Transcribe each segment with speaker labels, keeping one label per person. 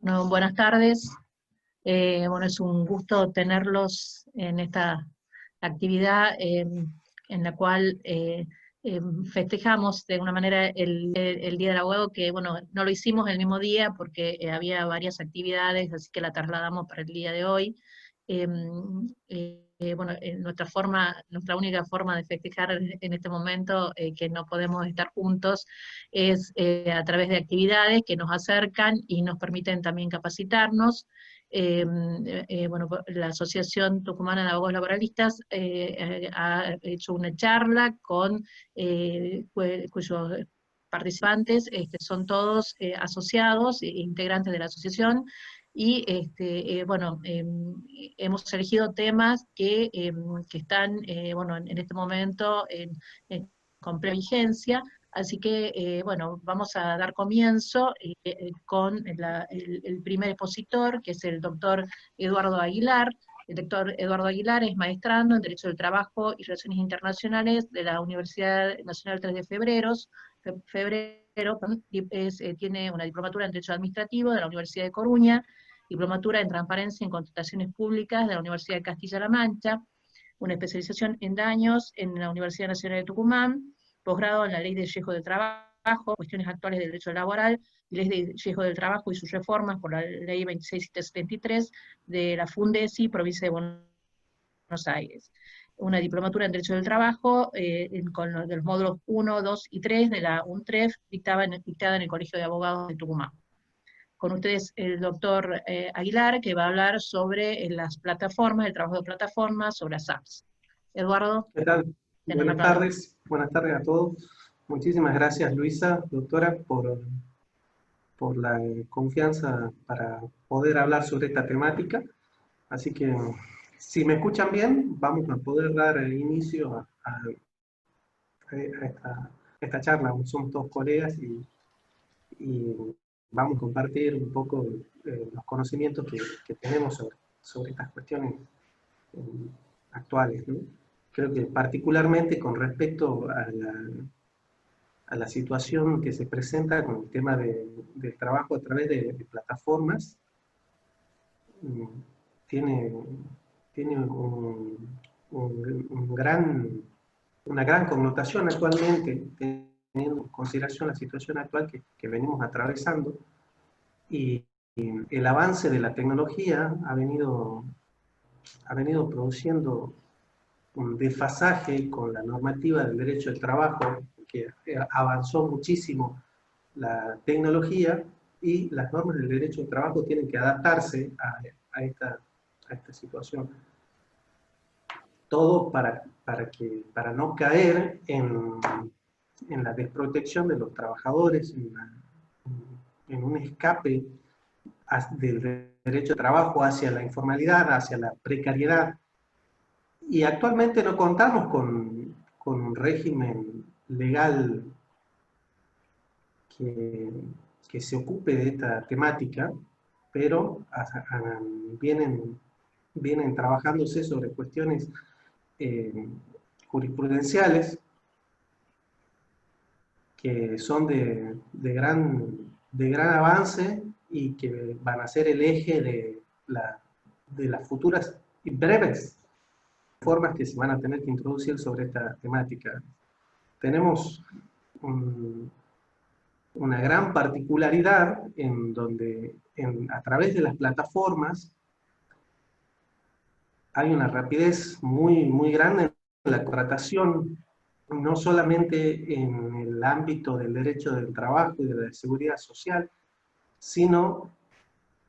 Speaker 1: No, buenas tardes. Bueno, es un gusto tenerlos en esta actividad en la cual festejamos de alguna manera el Día del Abogado, que bueno, no lo hicimos el mismo día porque había varias actividades, así que la trasladamos para el día de hoy. Bueno, nuestra única forma de festejar en este momento que no podemos estar juntos es a través de actividades que nos acercan y nos permiten también capacitarnos. Bueno, la Asociación Tucumana de Abogados Laboralistas ha hecho una charla con cuyos participantes son todos asociados e integrantes de la asociación, y bueno, hemos elegido temas que están bueno, en este momento con plena vigencia. Así que, bueno, vamos a dar comienzo con el primer expositor, que es el doctor Eduardo Aguilar. El doctor Eduardo Aguilar es maestrando en Derecho del Trabajo y Relaciones Internacionales de la Universidad Nacional 3 de Febrero, tiene una diplomatura en Derecho Administrativo de la Universidad de Coruña, diplomatura en Transparencia en Contrataciones Públicas de la Universidad de Castilla-La Mancha, una especialización en daños en la Universidad Nacional de Tucumán, posgrado en la Ley de Riesgo del Trabajo, cuestiones actuales del derecho laboral, Ley de Riesgo del Trabajo y sus reformas por la Ley 26773 de la Fundesi, provincia de Buenos Aires. Una diplomatura en Derecho del Trabajo con los módulos 1, 2 y 3 de la UNTREF, dictada en el Colegio de Abogados de Tucumán. Con ustedes el doctor Aguilar, que va a hablar sobre las plataformas, el trabajo de plataformas, sobre las apps. Eduardo.
Speaker 2: ¿Qué tal? Buenas tardes a todos. Muchísimas gracias, Luisa, doctora, por la confianza para poder hablar sobre esta temática. Así que, si me escuchan bien, vamos a poder dar inicio a esta charla. Somos todos colegas y vamos a compartir un poco los conocimientos que tenemos sobre estas cuestiones actuales, ¿no? Creo que particularmente con respecto a la situación que se presenta con el tema del trabajo a través de plataformas, tiene una gran connotación actualmente, teniendo en consideración la situación actual que venimos atravesando, y el avance de la tecnología ha venido produciendo un desfasaje con la normativa del derecho del trabajo, que avanzó muchísimo la tecnología, y las normas del derecho del trabajo tienen que adaptarse a esta situación. Todo para no caer en la desprotección de los trabajadores, en un escape del derecho de trabajo hacia la informalidad, hacia la precariedad. Y actualmente no contamos con un régimen legal que se ocupe de esta temática, pero vienen trabajándose sobre cuestiones jurisprudenciales que son de gran avance y que van a ser el eje de las futuras y breves reformas que se van a tener que introducir sobre esta temática. Tenemos una gran particularidad en donde a través de las plataformas hay una rapidez muy grande en la contratación, no solamente en el ámbito del derecho del trabajo y de la seguridad social, sino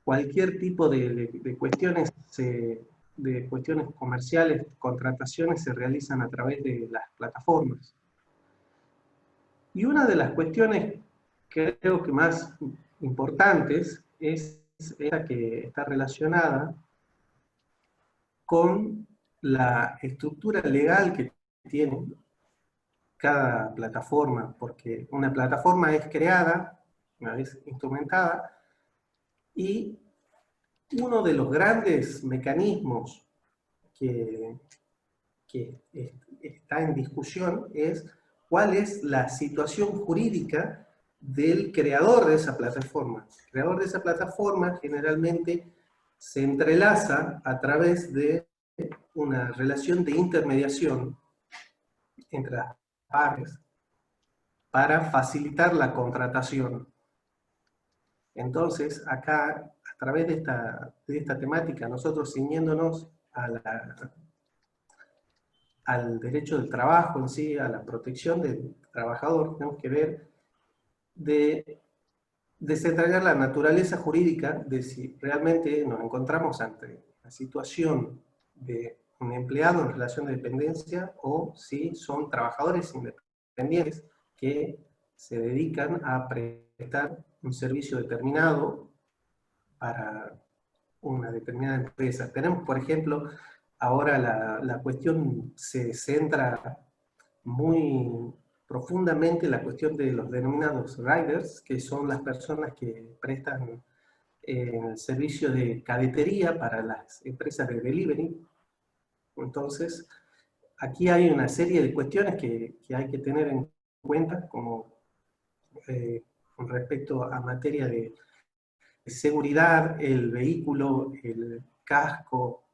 Speaker 2: cualquier tipo de cuestiones comerciales, contrataciones se realizan a través de las plataformas. Y una de las cuestiones creo que más importantes es esta que está relacionada con la estructura legal que tiene cada plataforma, porque una plataforma es creada, una vez instrumentada, y uno de los grandes mecanismos que está en discusión es cuál es la situación jurídica del creador de esa plataforma. El creador de esa plataforma generalmente se entrelaza a través de una relación de intermediación entre las partes para facilitar la contratación. Entonces, acá, a través de esta temática, nosotros ciñéndonos al derecho del trabajo en sí, a la protección del trabajador, tenemos que ver de desentrañar la naturaleza jurídica de si realmente nos encontramos ante la situación de un empleado en relación de dependencia o si son trabajadores independientes que se dedican a prestar un servicio determinado para una determinada empresa. Tenemos, por ejemplo, ahora la cuestión se centra muy profundamente en la cuestión de los denominados riders, que son las personas que prestan el servicio de cadetería para las empresas de delivery. Entonces, aquí hay una serie de cuestiones que hay que tener en cuenta, como con respecto a materia de seguridad, el vehículo, el casco,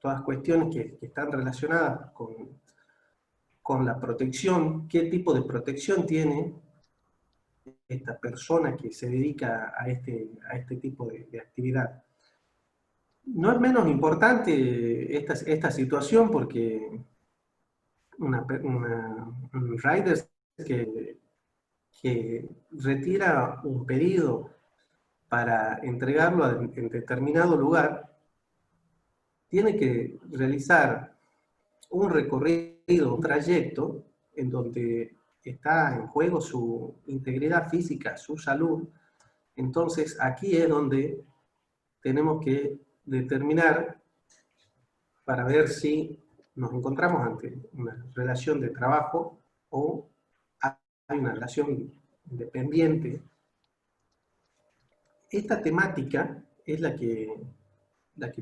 Speaker 2: todas cuestiones que están relacionadas con la protección, qué tipo de protección tiene esta persona que se dedica a este tipo de actividad. No es menos importante esta situación porque un rider que retira un pedido para entregarlo en determinado lugar, tiene que realizar un recorrido, un trayecto, en donde está en juego su integridad física, su salud. Entonces, aquí es donde tenemos que determinar para ver si nos encontramos ante una relación de trabajo o hay una relación independiente. Esta temática es la que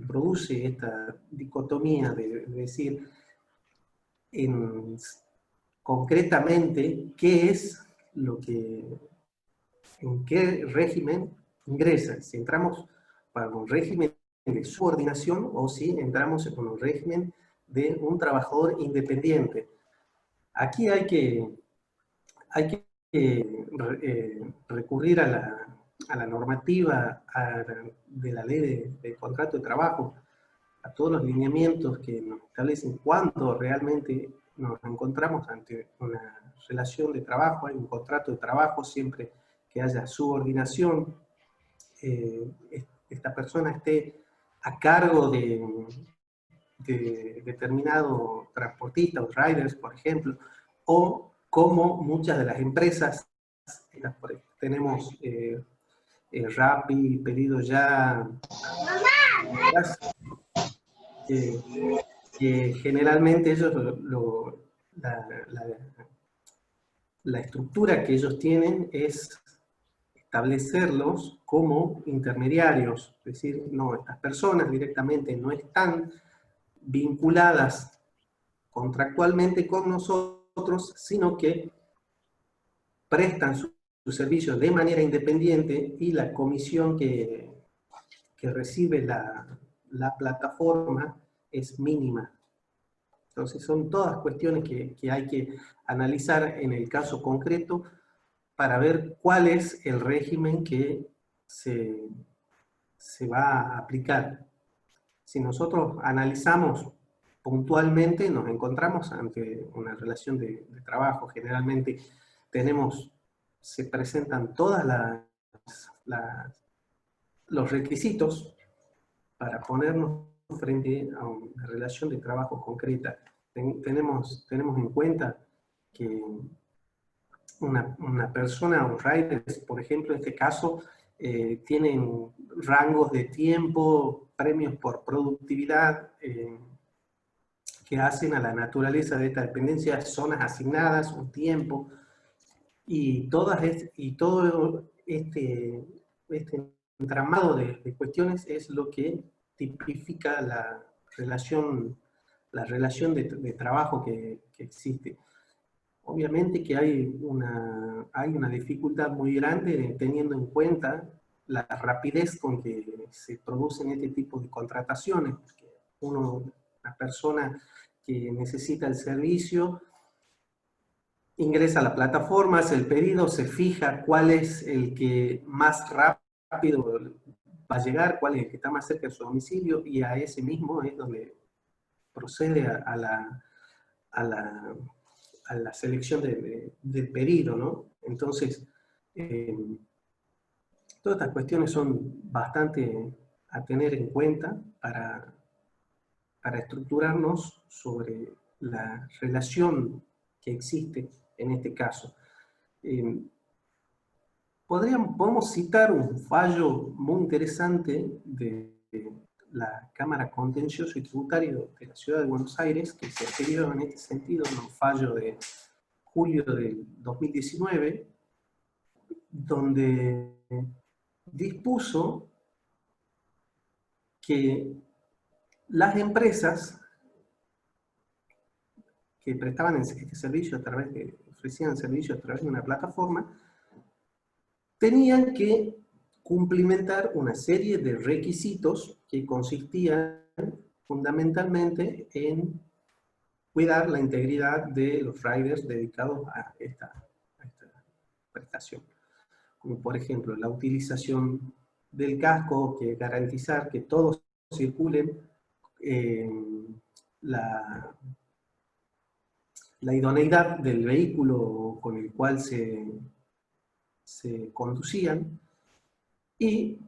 Speaker 2: produce esta dicotomía de decir concretamente qué es lo que, en qué régimen ingresa, si entramos para un régimen de subordinación o si entramos en un régimen de un trabajador independiente. Aquí hay que recurrir a la normativa de la ley de contrato de trabajo, a todos los lineamientos que nos establecen cuándo realmente nos encontramos ante una relación de trabajo, hay un contrato de trabajo, siempre que haya subordinación, esta persona esté a cargo de determinado transportista o riders, por ejemplo, o como muchas de las empresas, tenemos Rappi, Pedido Ya, que generalmente ellos la estructura que ellos tienen es establecerlos como intermediarios, es decir, no, estas personas directamente no están vinculadas contractualmente con nosotros, sino que prestan su servicio de manera independiente y la comisión que recibe la plataforma es mínima. Entonces son todas cuestiones que hay que analizar en el caso concreto para ver cuál es el régimen que se va a aplicar. Si nosotros analizamos puntualmente, nos encontramos ante una relación de trabajo. Generalmente se presentan todos los requisitos para ponernos frente a una relación de trabajo concreta. Tenemos en cuenta que una persona, un rider, por ejemplo, en este caso, tienen rangos de tiempo, premios por productividad, que hacen a la naturaleza de esta dependencia zonas asignadas, un tiempo, y todo este entramado de cuestiones es lo que tipifica la relación de trabajo que existe. obviamente que hay una dificultad muy grande teniendo en cuenta la rapidez con que se producen este tipo de contrataciones. Porque una persona que necesita el servicio ingresa a la plataforma, hace el pedido, se fija cuál es el que más rápido va a llegar, cuál es el que está más cerca de su domicilio, y a ese mismo es donde procede a la selección del pedido, ¿no? Entonces, todas estas cuestiones son bastante a tener en cuenta para estructurarnos sobre la relación que existe en este caso. Podemos citar un fallo muy interesante de la Cámara Contencioso y Tributario de la Ciudad de Buenos Aires, que se refirió en este sentido en un fallo de julio del 2019, donde dispuso que las empresas que prestaban este servicio ofrecían el servicio a través de una plataforma, tenían que cumplimentar una serie de requisitos que consistían fundamentalmente en cuidar la integridad de los riders dedicados a esta prestación. Como por ejemplo la utilización del casco, que garantizar que todos circulen, la idoneidad del vehículo con el cual se conducían, y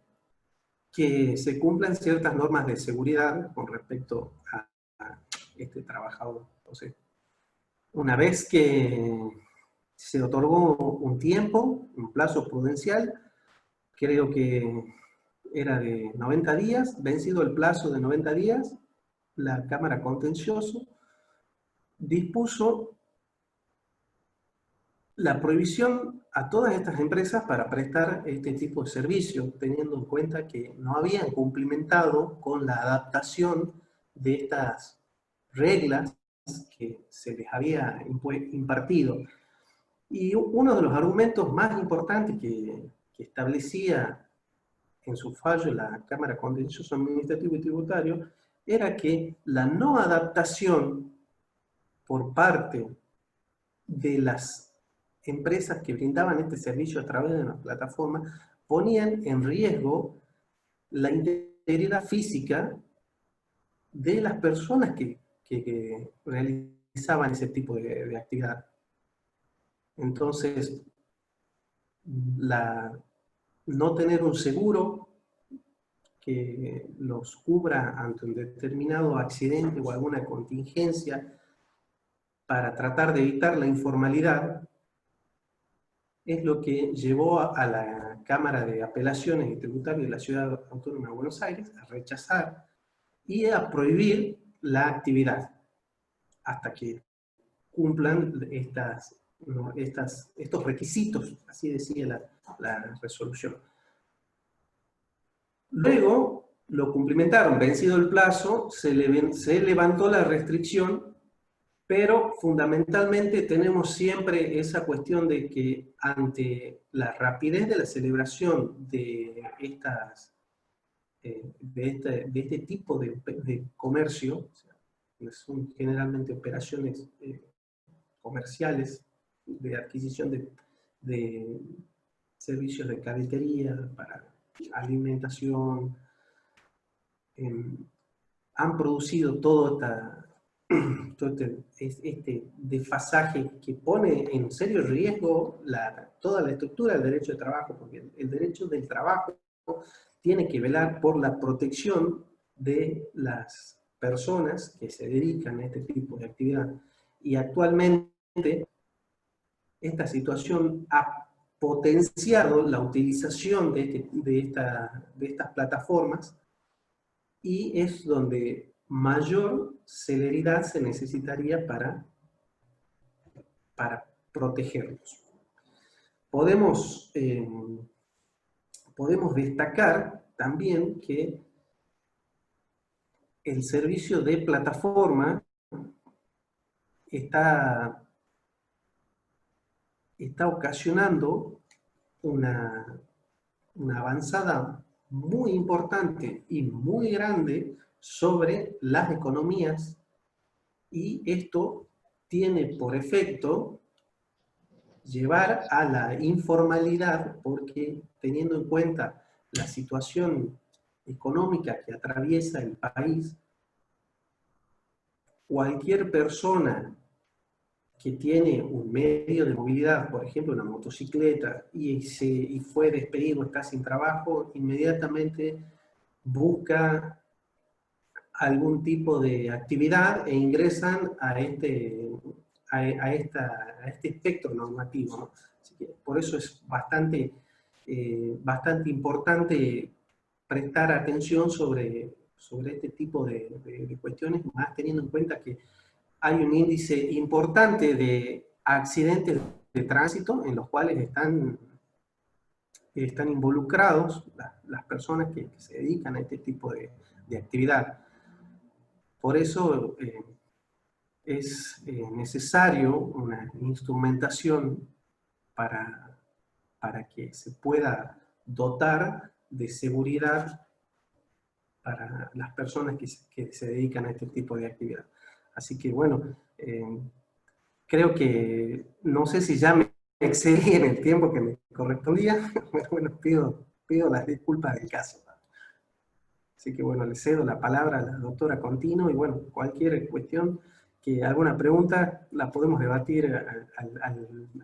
Speaker 2: que se cumplan ciertas normas de seguridad con respecto a este trabajador. Entonces, una vez que se otorgó un tiempo, un plazo prudencial, creo que era de 90 días, vencido el plazo de 90 días, la Cámara Contencioso dispuso la prohibición a todas estas empresas para prestar este tipo de servicio, teniendo en cuenta que no habían cumplimentado con la adaptación de estas reglas que se les había impartido. Y uno de los argumentos más importantes que establecía en su fallo la Cámara Contencioso Administrativo y Tributario era que la no adaptación por parte de las empresas que brindaban este servicio a través de una plataforma ponían en riesgo la integridad física de las personas que realizaban ese tipo de actividad. Entonces, no tener un seguro que los cubra ante un determinado accidente o alguna contingencia para tratar de evitar la informalidad, es lo que llevó a la Cámara de Apelaciones y Tributarios de la Ciudad Autónoma de Buenos Aires a rechazar y a prohibir la actividad hasta que cumplan estos requisitos, así decía la resolución. Luego lo cumplimentaron, vencido el plazo, se levantó la restricción, pero fundamentalmente tenemos siempre esa cuestión de que ante la rapidez de la celebración de este tipo de comercio, o sea, son generalmente operaciones comerciales de adquisición de servicios de cafetería para alimentación, han producido todo este desfasaje que pone en serio riesgo toda la estructura del derecho de trabajo, porque el derecho del trabajo tiene que velar por la protección de las personas que se dedican a este tipo de actividad. Y actualmente esta situación ha potenciado la utilización de estas plataformas, y es donde mayor celeridad se necesitaría para protegerlos. Podemos destacar también que el servicio de plataforma está está ocasionando una avanzada muy importante y muy grande sobre las economías, y esto tiene por efecto llevar a la informalidad, porque teniendo en cuenta la situación económica que atraviesa el país, cualquier persona que tiene un medio de movilidad, por ejemplo una motocicleta, y fue despedido, está sin trabajo, inmediatamente busca algún tipo de actividad e ingresan a este espectro normativo, ¿no? Así que por eso es bastante importante prestar atención sobre este tipo de cuestiones, más teniendo en cuenta que hay un índice importante de accidentes de tránsito en los cuales están involucrados las personas que se dedican a este tipo de actividad. Por eso es necesario una instrumentación para que se pueda dotar de seguridad para las personas que se dedican a este tipo de actividad. Así que bueno, creo que no sé si ya me excedí en el tiempo que me correspondía, pero bueno, pido las disculpas del caso. Así que bueno, le cedo la palabra a la doctora Contino, y bueno, cualquier cuestión, alguna pregunta, la podemos debatir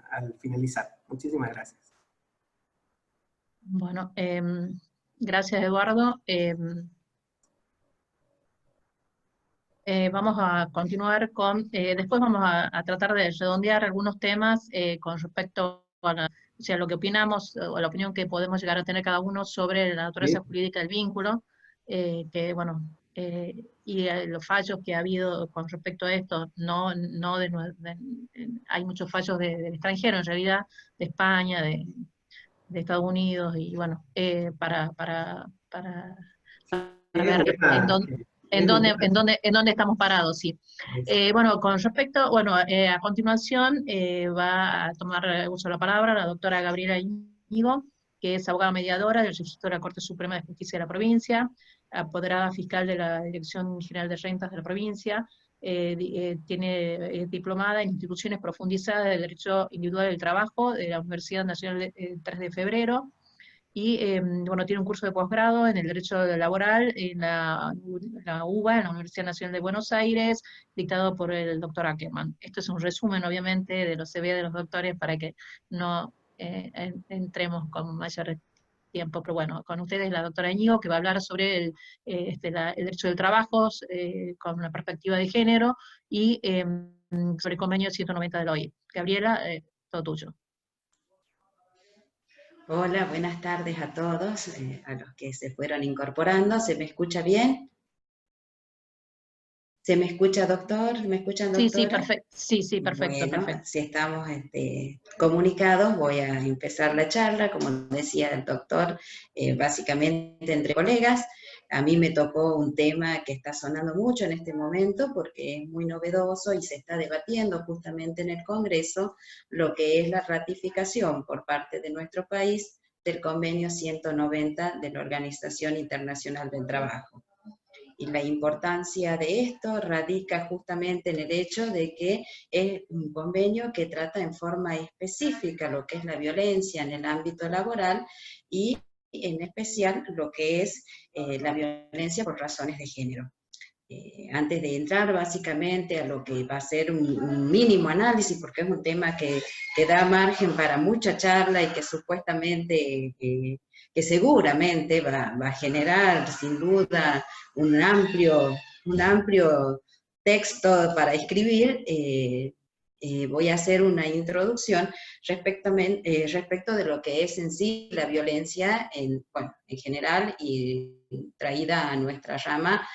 Speaker 2: al finalizar. Muchísimas gracias.
Speaker 1: Bueno, gracias Eduardo. Vamos a continuar con, después vamos a tratar de redondear algunos temas con respecto a o sea, lo que opinamos, o la opinión que podemos llegar a tener cada uno sobre la naturaleza
Speaker 2: ¿Sí?
Speaker 1: jurídica del vínculo, que bueno, y los fallos que ha habido con respecto a esto, hay muchos fallos del extranjero en realidad, de España, de Estados Unidos, y bueno, para
Speaker 2: Es un
Speaker 1: ver en
Speaker 2: tema,
Speaker 1: dónde,
Speaker 2: es un tema.
Speaker 1: en dónde estamos parados, sí. Bueno, con respecto, bueno, a continuación va a tomar uso de la palabra la doctora Gabriela Íñigo, que es abogada mediadora del Registro de la Corte Suprema de Justicia de la provincia, apoderada fiscal de la Dirección General de Rentas de la provincia, tiene diplomada en instituciones profundizadas del Derecho Individual del Trabajo de la Universidad Nacional 3 de Febrero, y bueno, tiene un curso de posgrado en el Derecho Laboral en la UBA, en la Universidad Nacional de Buenos Aires, dictado por el doctor Ackerman. Esto es un resumen, obviamente, de los CV de los doctores para que no entremos con mayor tiempo, pero bueno, con ustedes la doctora Íñigo, que va a hablar sobre el derecho del trabajo con una perspectiva de género, y sobre el convenio 190 de la OIT. Gabriela, todo tuyo.
Speaker 3: Hola, buenas tardes a todos, a los que se fueron incorporando. ¿Se me escucha bien? ¿Se me escucha, doctor? ¿Me escuchan,
Speaker 1: Sí, sí,
Speaker 3: doctora?
Speaker 1: perfecto. Sí, sí, perfecto,
Speaker 3: Bueno,
Speaker 1: perfecto.
Speaker 3: si estamos comunicados, voy a empezar la charla. Como decía el doctor, básicamente entre colegas. A mí me tocó un tema que está sonando mucho en este momento porque es muy novedoso y se está debatiendo justamente en el Congreso lo que es la ratificación por parte de nuestro país del convenio 190 de la Organización Internacional del Trabajo. Y la importancia de esto radica justamente en el hecho de que es un convenio que trata en forma específica lo que es la violencia en el ámbito laboral, y en especial lo que es la violencia por razones de género. Antes de entrar básicamente a lo que va a ser un mínimo análisis, porque es un tema que da margen para mucha charla y que supuestamente, que seguramente va a generar sin duda un amplio texto para escribir, voy a hacer una introducción respecto de lo que es en sí la violencia en general y traída a nuestra rama,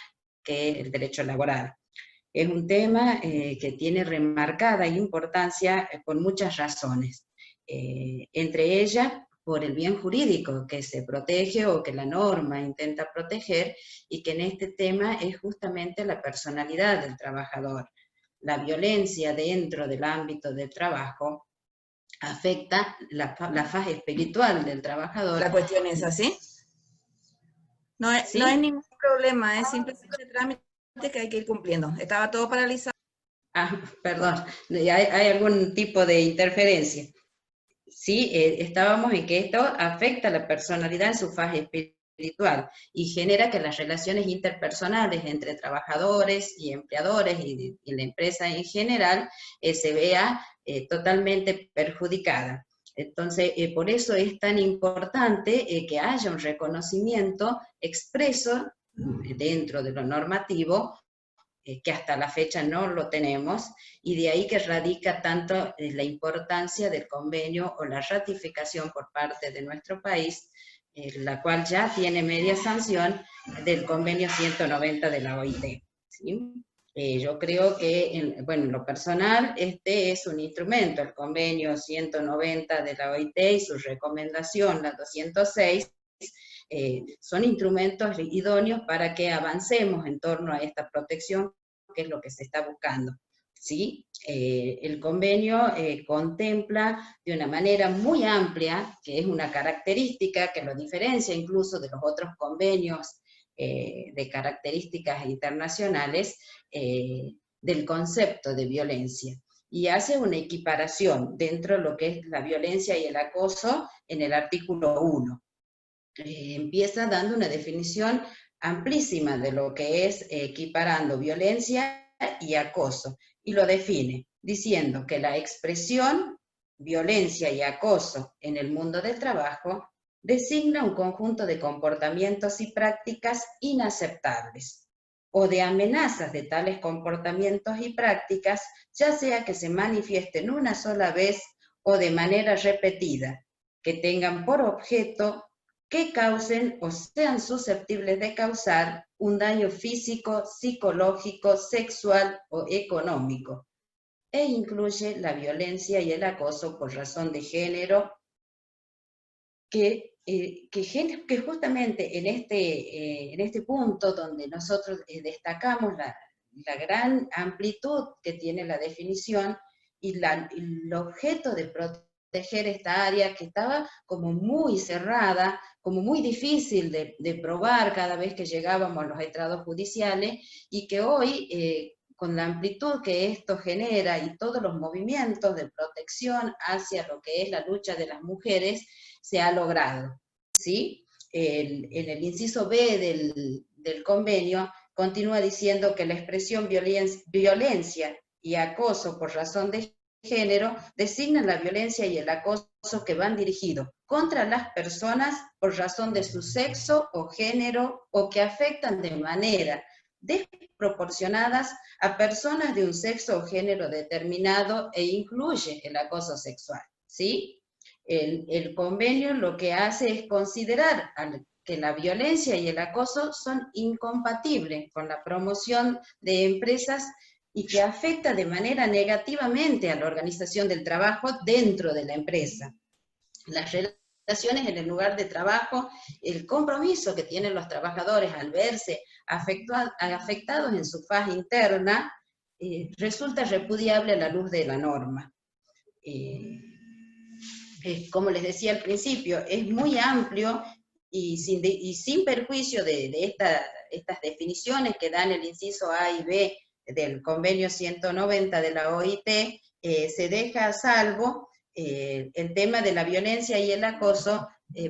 Speaker 3: que es el derecho laboral. Es un tema que tiene remarcada importancia por muchas razones, entre ellas por el bien jurídico que se protege o que la norma intenta proteger, y que en este tema es justamente la personalidad del trabajador. La violencia dentro del ámbito del trabajo afecta la fase espiritual del trabajador.
Speaker 4: La cuestión es así. No es,
Speaker 3: ¿Sí?
Speaker 4: no hay ningún problema, es simplemente trámite que hay que ir cumpliendo. Estaba todo paralizado.
Speaker 3: Ah, perdón, hay algún tipo de interferencia. Sí, estábamos en que esto afecta a la personalidad en su fase espiritual y genera que las relaciones interpersonales entre trabajadores y empleadores y la empresa en general se vea totalmente perjudicada. Entonces, por eso es tan importante que haya un reconocimiento expreso dentro de lo normativo, que hasta la fecha no lo tenemos, y de ahí que radica tanto la importancia del convenio o la ratificación por parte de nuestro país, la cual ya tiene media sanción del convenio 190 de la OIT. ¿Sí? Yo creo que, bueno, en lo personal, este es un instrumento, el convenio 190 de la OIT y su recomendación, la 206, son instrumentos idóneos para que avancemos en torno a esta protección, que es lo que se está buscando. ¿Sí? El convenio contempla de una manera muy amplia, que es una característica que lo diferencia incluso de los otros convenios de características internacionales, del concepto de violencia, y hace una equiparación dentro de lo que es la violencia y el acoso en el artículo 1. Empieza dando una definición amplísima de lo que es equiparando violencia y acoso, y lo define diciendo que la expresión violencia y acoso en el mundo del trabajo designa un conjunto de comportamientos y prácticas inaceptables, o de amenazas de tales comportamientos y prácticas, ya sea que se manifiesten una sola vez o de manera repetida, que tengan por objeto que causen o sean susceptibles de causar un daño físico, psicológico, sexual o económico, e incluye la violencia y el acoso por razón de género, que justamente en este punto donde nosotros destacamos la gran amplitud que tiene la definición y el objeto de proteger esta área que estaba como muy cerrada, como muy difícil de probar cada vez que llegábamos a los estrados judiciales, y que hoy, con la amplitud que esto genera y todos los movimientos de protección hacia lo que es la lucha de las mujeres, se ha logrado. ¿Sí? En el inciso B del convenio continúa diciendo que la expresión violencia y acoso por razón de género designan la violencia y el acoso que van dirigidos contra las personas por razón de su sexo o género, o que afectan de manera desproporcionadas a personas de un sexo o género determinado, e incluye el acoso sexual. ¿Sí? El convenio lo que hace es considerar que la violencia y el acoso son incompatibles con la promoción de empresas y que afecta de manera negativamente a la organización del trabajo dentro de la empresa. Las relaciones en el lugar de trabajo, el compromiso que tienen los trabajadores al verse afectados en su faz interna, resulta repudiable a la luz de la norma. Como les decía al principio, es muy amplio y sin perjuicio de estas definiciones que dan el inciso A y B del convenio 190 de la OIT, se deja a salvo el tema de la violencia y el acoso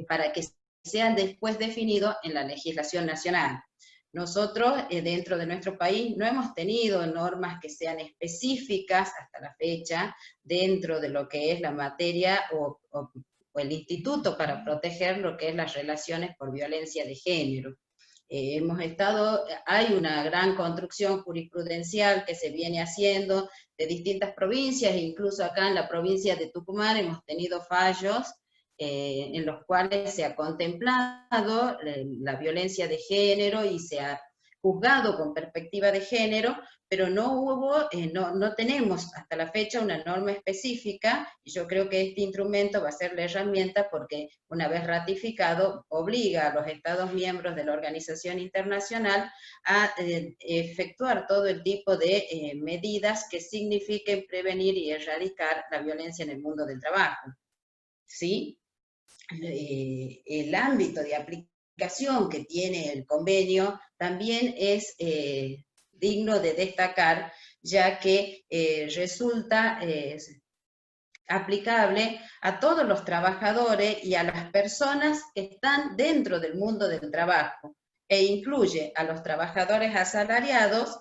Speaker 3: para que sean después definidos en la legislación nacional. Nosotros, dentro de nuestro país, no hemos tenido normas que sean específicas hasta la fecha dentro de lo que es la materia o el instituto para proteger lo que es las relaciones por violencia de género. Hay una gran construcción jurisprudencial que se viene haciendo de distintas provincias, incluso acá en la provincia de Tucumán hemos tenido fallos en los cuales se ha contemplado la violencia de género y se ha juzgado con perspectiva de género, pero no hubo, no tenemos hasta la fecha una norma específica, y yo creo que este instrumento va a ser la herramienta porque una vez ratificado obliga a los Estados miembros de la organización internacional a efectuar todo el tipo de medidas que signifiquen prevenir y erradicar la violencia en el mundo del trabajo. ¿Sí? El ámbito de aplicación que tiene el convenio también es digno de destacar, ya que resulta aplicable a todos los trabajadores y a las personas que están dentro del mundo del trabajo, e incluye a los trabajadores asalariados,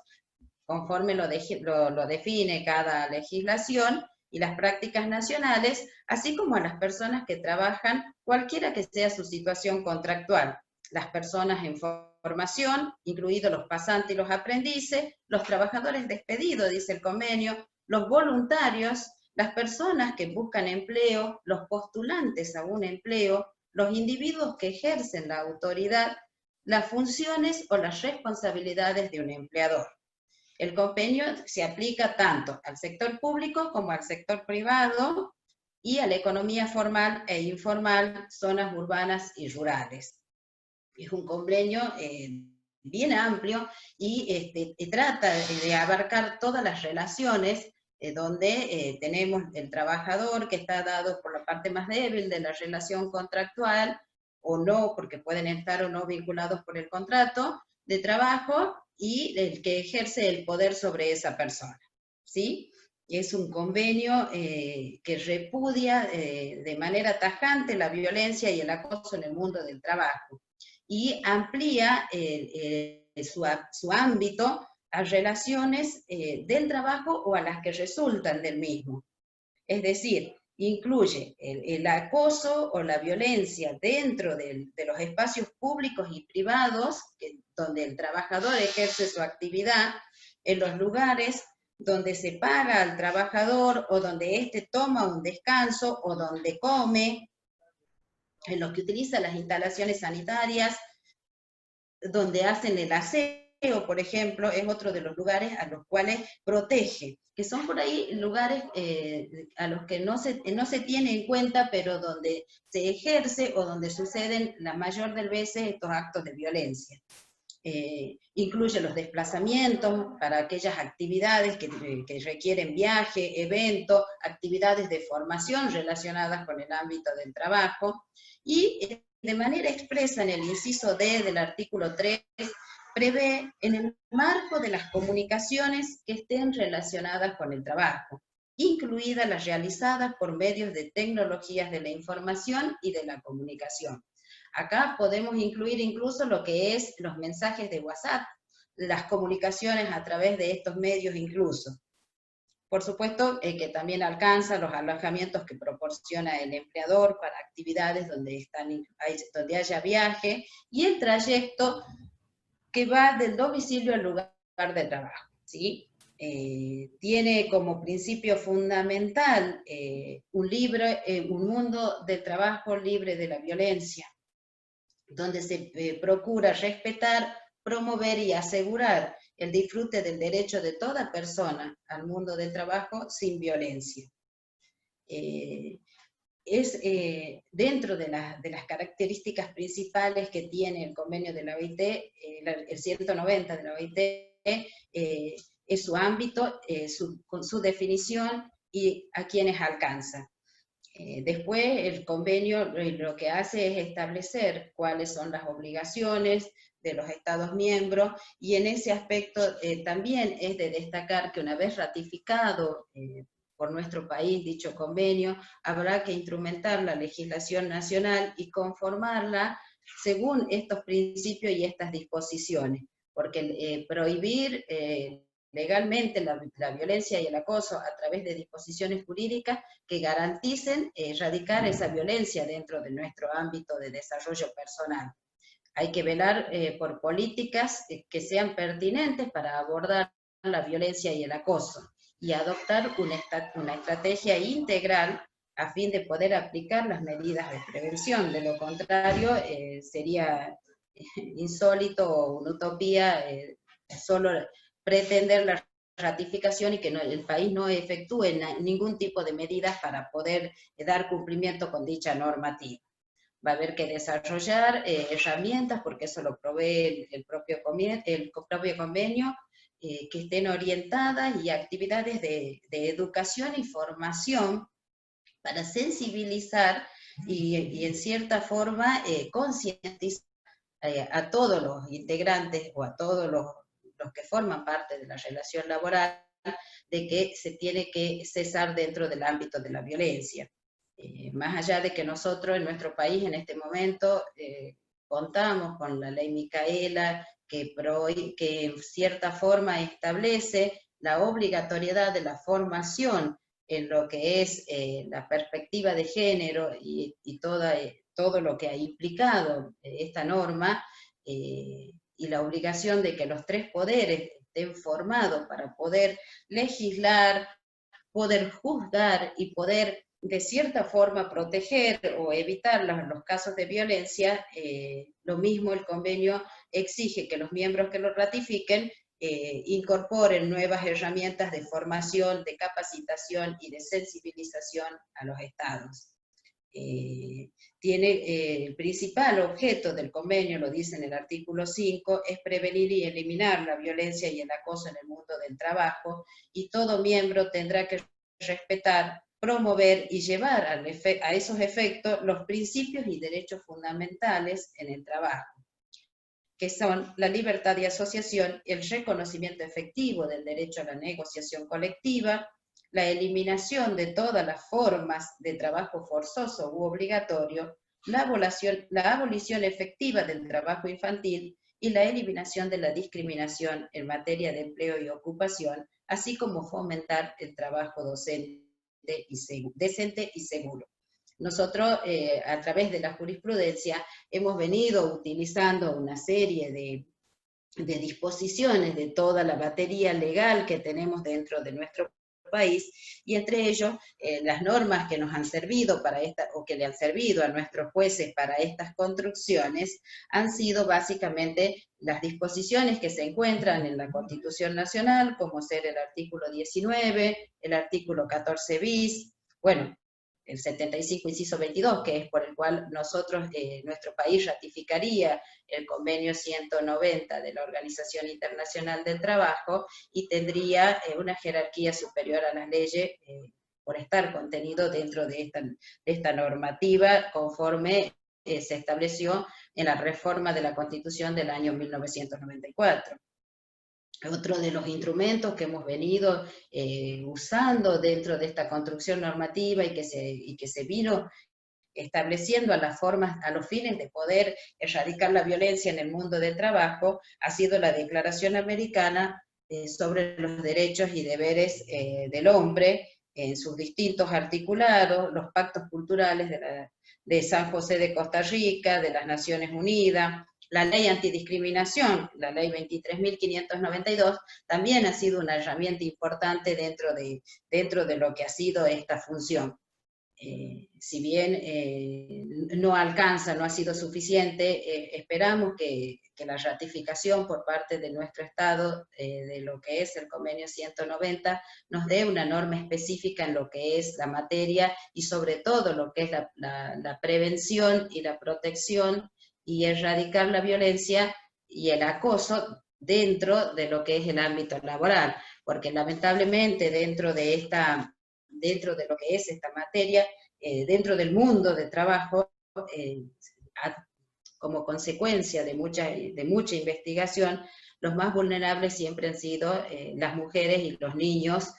Speaker 3: conforme lo define cada legislación, y las prácticas nacionales, así como a las personas que trabajan, cualquiera que sea su situación contractual, las personas en formación, incluidos los pasantes y los aprendices, los trabajadores despedidos, dice el convenio, los voluntarios, las personas que buscan empleo, los postulantes a un empleo, los individuos que ejercen la autoridad, las funciones o las responsabilidades de un empleador. El convenio se aplica tanto al sector público como al sector privado y a la economía formal e informal, zonas urbanas y rurales. Es un convenio bien amplio y trata de abarcar todas las relaciones donde tenemos el trabajador que está dado por la parte más débil de la relación contractual, o no, porque pueden estar o no vinculados por el contrato de trabajo, y el que ejerce el poder sobre esa persona, ¿sí? Es un convenio que repudia de manera tajante la violencia y el acoso en el mundo del trabajo, y amplía su ámbito a relaciones del trabajo o a las que resultan del mismo. Es decir, incluye el acoso o la violencia dentro de los espacios públicos y privados, donde el trabajador ejerce su actividad, en los lugares donde se paga al trabajador o donde éste toma un descanso o donde come, en los que utiliza las instalaciones sanitarias, donde hacen el aseo, por ejemplo, es otro de los lugares a los cuales protege, que son por ahí lugares a los que no se tiene en cuenta, pero donde se ejerce o donde suceden la mayor de las veces estos actos de violencia. Incluye los desplazamientos para aquellas actividades que requieren viaje, evento, actividades de formación relacionadas con el ámbito del trabajo, y de manera expresa en el inciso D del artículo 3, prevé en el marco de las comunicaciones que estén relacionadas con el trabajo, incluidas las realizadas por medios de tecnologías de la información y de la comunicación. Acá podemos incluir incluso lo que es los mensajes de WhatsApp, las comunicaciones a través de estos medios incluso. Por supuesto que también alcanza los alojamientos que proporciona el empleador para actividades donde haya viaje, y el trayecto que va del domicilio al lugar de trabajo, ¿sí? Tiene como principio fundamental un mundo de trabajo libre de la violencia, donde se procura respetar, promover y asegurar el disfrute del derecho de toda persona al mundo del trabajo sin violencia. Dentro de las características principales que tiene el convenio de la OIT, el 190 de la OIT, es su ámbito, con su definición y a quienes alcanza. Después el convenio lo que hace es establecer cuáles son las obligaciones de los Estados miembros, y en ese aspecto también es de destacar que una vez ratificado por nuestro país dicho convenio, habrá que instrumentar la legislación nacional y conformarla según estos principios y estas disposiciones, porque prohibir legalmente la violencia y el acoso a través de disposiciones jurídicas que garanticen erradicar esa violencia dentro de nuestro ámbito de desarrollo personal. Hay que velar por políticas que sean pertinentes para abordar la violencia y el acoso, y adoptar una estrategia integral a fin de poder aplicar las medidas de prevención. De lo contrario, sería insólito o una utopía solo pretender la ratificación y que el país no efectúe ningún tipo de medidas para poder dar cumplimiento con dicha normativa. Va a haber que desarrollar herramientas, porque eso lo provee el propio convenio, que estén orientadas y actividades de educación y formación para sensibilizar y en cierta forma concientizar a todos los integrantes o a todos los que forman parte de la relación laboral de que se tiene que cesar dentro del ámbito de la violencia. Más allá de que nosotros en nuestro país en este momento contamos con la ley Micaela que en cierta forma establece la obligatoriedad de la formación en lo que es la perspectiva de género y todo lo que ha implicado esta norma, y la obligación de que los tres poderes estén formados para poder legislar, poder juzgar y poder de cierta forma proteger o evitar los casos de violencia. Lo mismo el convenio exige que los miembros que lo ratifiquen incorporen nuevas herramientas de formación, de capacitación y de sensibilización a los estados. El principal objeto del convenio, lo dice en el artículo 5, es prevenir y eliminar la violencia y el acoso en el mundo del trabajo, y todo miembro tendrá que respetar, promover y llevar a esos efectos los principios y derechos fundamentales en el trabajo, que son la libertad de asociación, el reconocimiento efectivo del derecho a la negociación colectiva, la eliminación de todas las formas de trabajo forzoso u obligatorio, la abolición efectiva del trabajo infantil y la eliminación de la discriminación en materia de empleo y ocupación, así como fomentar el trabajo decente y seguro. Nosotros, a través de la jurisprudencia, hemos venido utilizando una serie de disposiciones de toda la batería legal que tenemos dentro de nuestro país, y entre ellos las normas que nos han servido o que le han servido a nuestros jueces para estas construcciones han sido básicamente las disposiciones que se encuentran en la Constitución Nacional, como ser el artículo 19, el artículo 14 bis, bueno, el 75, inciso 22, que es por el cual nosotros, nuestro país ratificaría el convenio 190 de la Organización Internacional del Trabajo, y tendría una jerarquía superior a las leyes por estar contenido dentro de esta normativa conforme se estableció en la reforma de la Constitución del año 1994. Otro de los instrumentos que hemos venido usando dentro de esta construcción normativa y que se vino estableciendo a los fines de poder erradicar la violencia en el mundo del trabajo, ha sido la Declaración Americana sobre los Derechos y Deberes del Hombre, en sus distintos articulados, los pactos culturales de San José de Costa Rica, de las Naciones Unidas, la ley antidiscriminación, la ley 23.592, también ha sido una herramienta importante dentro de lo que ha sido esta función. Si bien no alcanza, no ha sido suficiente, esperamos que la ratificación por parte de nuestro Estado de lo que es el convenio 190 nos dé una norma específica en lo que es la materia y sobre todo lo que es la prevención y la protección y erradicar la violencia y el acoso dentro de lo que es el ámbito laboral, porque lamentablemente dentro de lo que es esta materia, dentro del mundo de trabajo, como consecuencia de mucha investigación, los más vulnerables siempre han sido las mujeres y los niños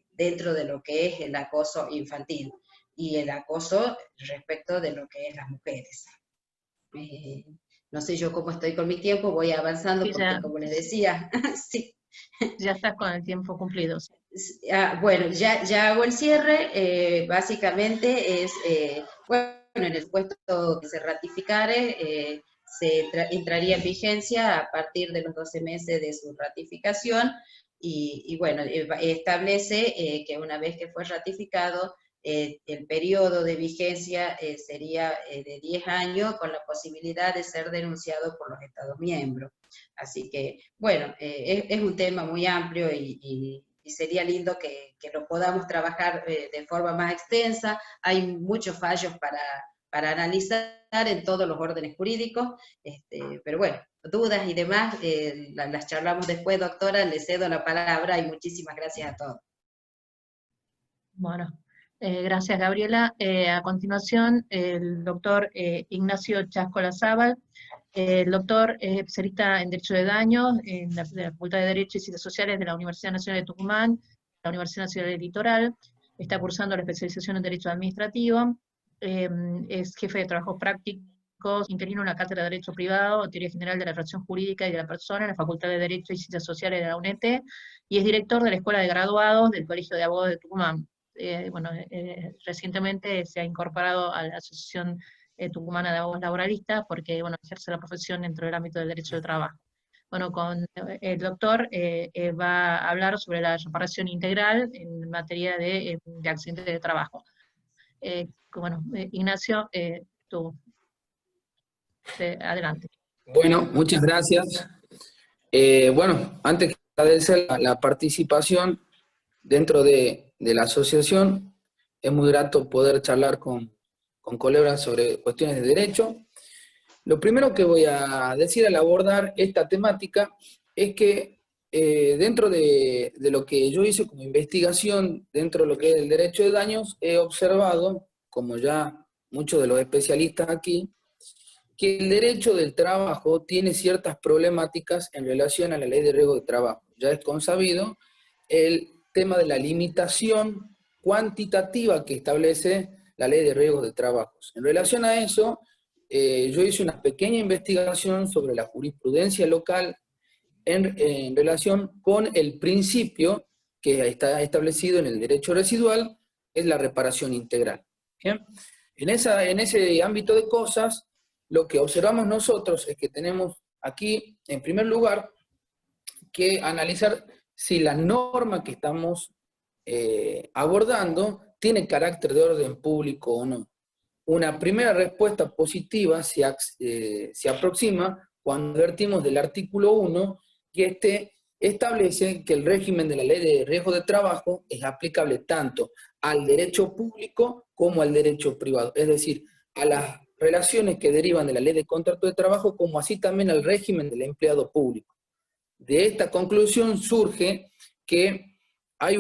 Speaker 3: dentro de lo que es el acoso infantil y el acoso respecto de lo que es las mujeres. No sé yo cómo estoy con mi tiempo, voy avanzando
Speaker 1: Sí,
Speaker 3: porque como les decía, sí.
Speaker 1: Ya estás con el tiempo cumplido.
Speaker 3: Bueno, ya hago el cierre. Básicamente es, bueno, en el supuesto que se ratificare, entraría en vigencia a partir de los 12 meses de su ratificación, y bueno, establece que una vez que fue ratificado, el periodo de vigencia sería de 10 años, con la posibilidad de ser denunciado por los Estados miembros. Así que, bueno, es un tema muy amplio y sería lindo que lo podamos trabajar de forma más extensa. Hay muchos fallos para analizar en todos los órdenes jurídicos, pero bueno, dudas y demás, las charlamos después, doctora, le cedo la palabra y muchísimas gracias a todos.
Speaker 1: Bueno, gracias Gabriela. A continuación, el doctor Ignacio Chasco-Lazábal. El doctor es especialista en Derecho de Daños en la Facultad de Derecho y Ciencias Sociales de la Universidad Nacional de Tucumán, la Universidad Nacional del Litoral. Está cursando la especialización en Derecho Administrativo. Es jefe de trabajos prácticos, interino en la Cátedra de Derecho Privado, Teoría General de la Relación Jurídica y de la Persona en la Facultad de Derecho y Ciencias Sociales de la UNET, y es director de la Escuela de Graduados del Colegio de Abogados de Tucumán. Recientemente se ha incorporado a la Asociación Tucumana de Abogados Laboralistas porque, bueno, ejerce la profesión dentro del ámbito del derecho del trabajo. Bueno, con el doctor va a hablar sobre la reparación integral en materia de accidentes de trabajo. Bueno, Ignacio, tú, adelante.
Speaker 5: Bueno, muchas gracias. Bueno, antes que agradecer la participación dentro de la asociación, es muy grato poder charlar con colegas sobre cuestiones de derecho. Lo primero que voy a decir al abordar esta temática es que dentro de lo que yo hice como investigación dentro de lo que es el derecho de daños, he observado, como ya muchos de los especialistas aquí, que el derecho del trabajo tiene ciertas problemáticas en relación a la ley de riesgo de trabajo. Ya es consabido el tema de la limitación cuantitativa que establece la ley de riesgos de trabajo. En relación a eso, yo hice una pequeña investigación sobre la jurisprudencia local en relación con el principio que está establecido en el derecho residual, es la reparación integral. ¿Bien? En ese ámbito de cosas, lo que observamos nosotros es que tenemos aquí, en primer lugar, que analizar si la norma que estamos abordando tiene carácter de orden público o no. Una primera respuesta positiva se aproxima cuando advertimos del artículo 1, que establece que el régimen de la ley de riesgo de trabajo es aplicable tanto al derecho público como al derecho privado, es decir, a las relaciones que derivan de la ley de contrato de trabajo, como así también al régimen del empleado público. De esta conclusión surge que hay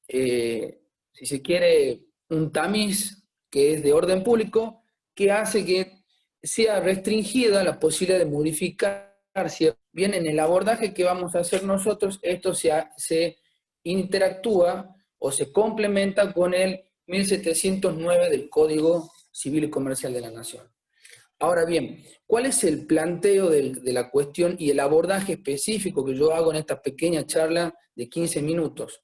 Speaker 5: si se quiere, un tamiz que es de orden público, que hace que sea restringida la posibilidad de modificar. Bien, en el abordaje que vamos a hacer nosotros, esto se interactúa o se complementa con el 1709 del Código Civil y Comercial de la Nación. Ahora bien, ¿cuál es el planteo de la cuestión y el abordaje específico que yo hago en esta pequeña charla de 15 minutos?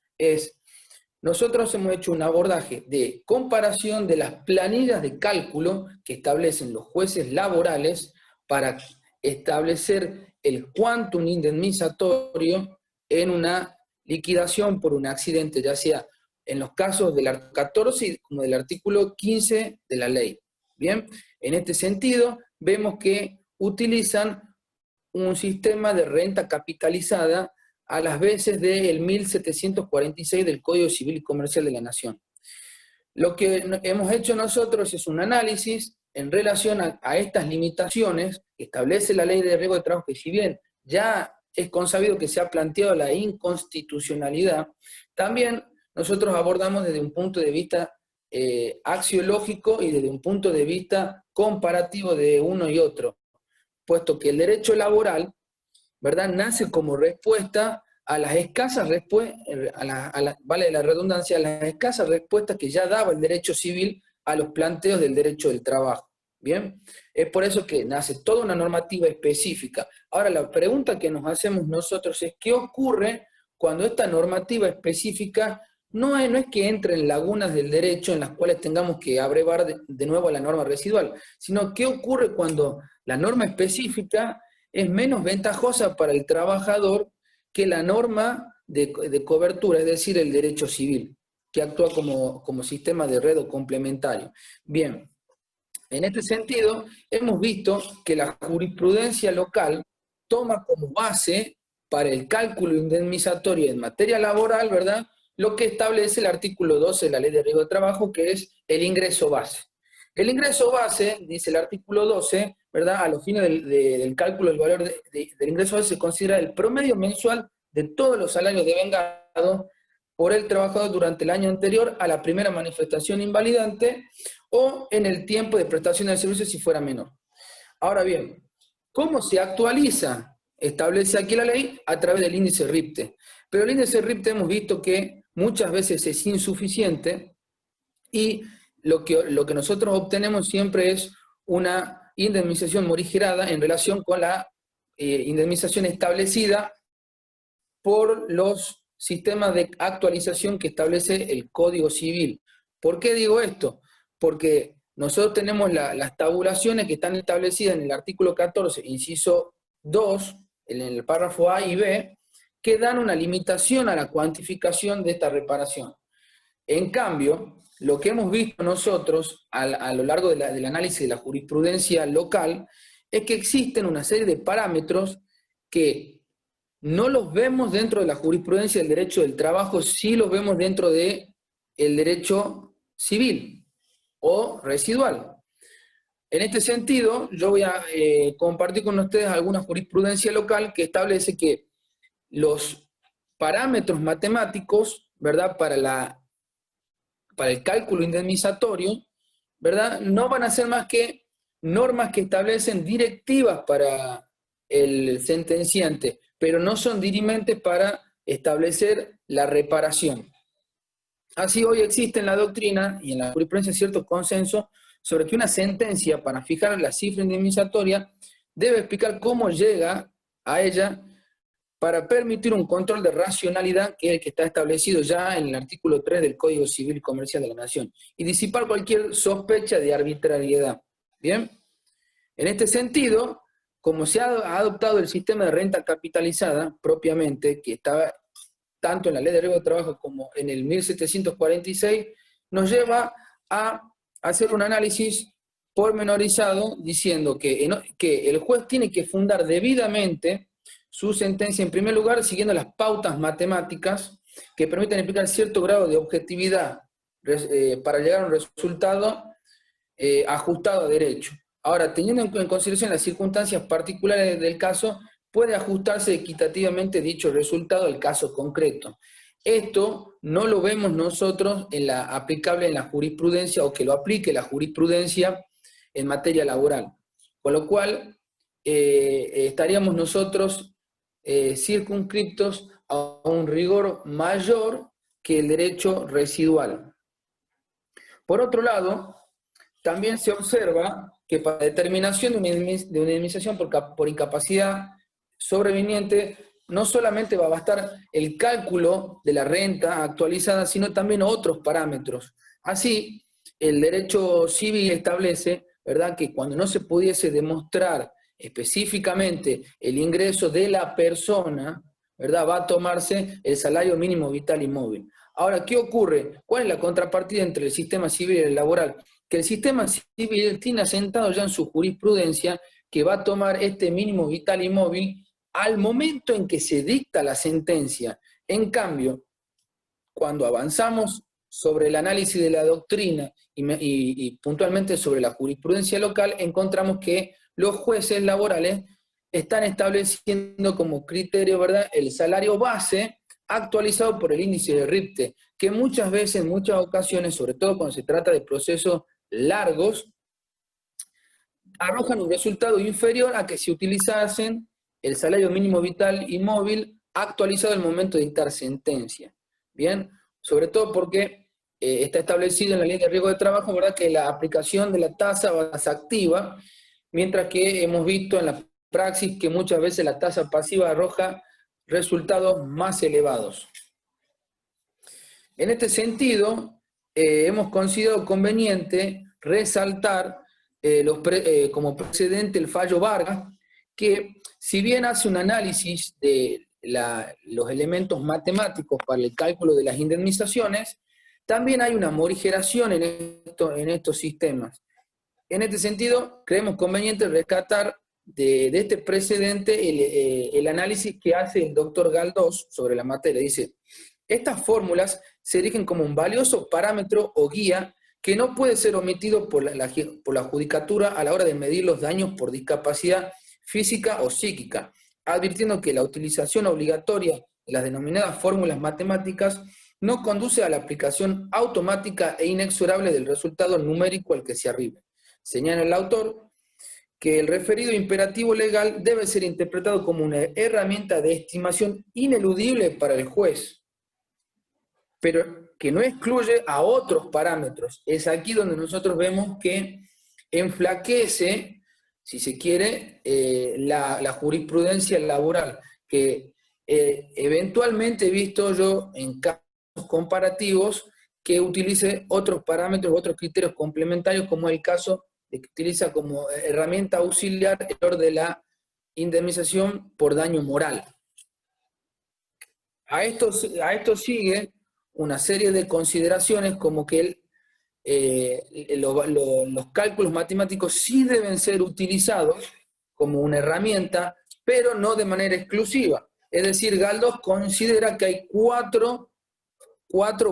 Speaker 5: Nosotros hemos hecho un abordaje de comparación de las planillas de cálculo que establecen los jueces laborales para establecer el quantum indemnizatorio en una liquidación por un accidente, ya sea en los casos del artículo 14 como del artículo 15 de la ley. Bien, en este sentido, vemos que utilizan un sistema de renta capitalizada a las veces del 1746 del Código Civil y Comercial de la Nación. Lo que hemos hecho nosotros es un análisis en relación a estas limitaciones que establece la ley de riesgo de trabajo, que si bien ya es consabido que se ha planteado la inconstitucionalidad, también nosotros abordamos desde un punto de vista axiológico y desde un punto de vista comparativo de uno y otro, puesto que el derecho laboral, ¿verdad?, nace como respuesta a las escasas respuestas, vale la redundancia, a las escasas respuestas que ya daba el derecho civil a los planteos del derecho del trabajo. ¿Bien? Es por eso que nace toda una normativa específica. Ahora, la pregunta que nos hacemos nosotros es, ¿qué ocurre cuando esta normativa específica no es que entre en lagunas del derecho en las cuales tengamos que abrevar de nuevo a la norma residual, sino qué ocurre cuando la norma específica es menos ventajosa para el trabajador que la norma de cobertura, es decir, el derecho civil? que actúa como sistema de red o complementario. Bien, en este sentido, hemos visto que la jurisprudencia local toma como base para el cálculo indemnizatorio en materia laboral, ¿verdad?, lo que establece el artículo 12 de la Ley de Riesgo de Trabajo, que es el ingreso base. El ingreso base, dice el artículo 12, ¿verdad?, a los fines del cálculo del valor del ingreso base se considera el promedio mensual de todos los salarios devengados por el trabajador durante el año anterior a la primera manifestación invalidante o en el tiempo de prestación del servicio si fuera menor. Ahora bien, ¿cómo se actualiza? Establece aquí la ley a través del índice RIPTE. Pero el índice RIPTE hemos visto que muchas veces es insuficiente y lo que nosotros obtenemos siempre es una indemnización morigerada en relación con la indemnización establecida por los sistemas de actualización que establece el Código Civil. ¿Por qué digo esto? Porque nosotros tenemos las tabulaciones que están establecidas en el artículo 14, inciso 2, en el párrafo A y B, que dan una limitación a la cuantificación de esta reparación. En cambio, lo que hemos visto nosotros a lo largo del análisis de la jurisprudencia local es que existen una serie de parámetros que no los vemos dentro de la jurisprudencia del derecho del trabajo, sí los vemos dentro del derecho civil o residual. En este sentido, yo voy a compartir con ustedes alguna jurisprudencia local que establece que los parámetros matemáticos, ¿verdad?, para el cálculo indemnizatorio, ¿verdad?, no van a ser más que normas que establecen directivas para el sentenciante, pero no son dirimentes para establecer la reparación. Así hoy existe en la doctrina y en la jurisprudencia cierto consenso sobre que una sentencia para fijar la cifra indemnizatoria debe explicar cómo llega a ella para permitir un control de racionalidad, que es el que está establecido ya en el artículo 3 del Código Civil y Comercial de la Nación, y disipar cualquier sospecha de arbitrariedad. ¿Bien? En este sentido, como se ha adoptado el sistema de renta capitalizada propiamente, que estaba tanto en la Ley de Riesgo de Trabajo como en el 1746, nos lleva a hacer un análisis pormenorizado diciendo que el juez tiene que fundar debidamente su sentencia, en primer lugar, siguiendo las pautas matemáticas que permiten explicar cierto grado de objetividad para llegar a un resultado ajustado a derecho. Ahora, teniendo en consideración las circunstancias particulares del caso, puede ajustarse equitativamente dicho resultado al caso concreto. Esto no lo vemos nosotros aplicable en la jurisprudencia, o que lo aplique la jurisprudencia en materia laboral. Con lo cual, estaríamos nosotros circunscriptos a un rigor mayor que el derecho residual. Por otro lado, también se observa que para determinación de una indemnización por incapacidad sobreviniente, no solamente va a bastar el cálculo de la renta actualizada, sino también otros parámetros. Así, el derecho civil establece, ¿verdad?, que cuando no se pudiese demostrar específicamente el ingreso de la persona, ¿verdad?, va a tomarse el salario mínimo vital y móvil. Ahora, ¿qué ocurre? ¿Cuál es la contrapartida entre el sistema civil y el laboral? Que el sistema civil tiene asentado ya en su jurisprudencia que va a tomar este mínimo vital y móvil al momento en que se dicta la sentencia. En cambio, cuando avanzamos sobre el análisis de la doctrina y puntualmente sobre la jurisprudencia local, encontramos que los jueces laborales están estableciendo como criterio, ¿verdad?, el salario base actualizado por el índice de RIPTE, que muchas veces, en muchas ocasiones, sobre todo cuando se trata de procesos largos, arrojan un resultado inferior a que si utilizasen el salario mínimo vital y móvil actualizado al momento de dictar sentencia. Bien, sobre todo porque está establecido en la Ley de Riesgo de Trabajo, ¿verdad?, que la aplicación de la tasa va a ser activa, mientras que hemos visto en la praxis que muchas veces la tasa pasiva arroja resultados más elevados. En este sentido, hemos considerado conveniente resaltar como precedente el fallo Vargas, que si bien hace un análisis de los elementos matemáticos para el cálculo de las indemnizaciones, También hay una morigeración en estos sistemas. En este sentido, creemos conveniente rescatar de este precedente el análisis que hace el doctor Galdós sobre la materia. Dice, estas fórmulas se erigen como un valioso parámetro o guía que no puede ser omitido por la judicatura a la hora de medir los daños por discapacidad física o psíquica, advirtiendo que la utilización obligatoria de las denominadas fórmulas matemáticas no conduce a la aplicación automática e inexorable del resultado numérico al que se arribe. Señala el autor que el referido imperativo legal debe ser interpretado como una herramienta de estimación ineludible para el juez, pero que no excluye a otros parámetros. Es aquí donde nosotros vemos que enflaquece, si se quiere, la jurisprudencia laboral, que eventualmente he visto yo en casos comparativos que utilice otros parámetros, otros criterios complementarios, como el caso de que utiliza como herramienta auxiliar el valor de la indemnización por daño moral. A esto sigue una serie de consideraciones como que los cálculos matemáticos sí deben ser utilizados como una herramienta, pero no de manera exclusiva. Es decir, Galdós considera que hay cuatro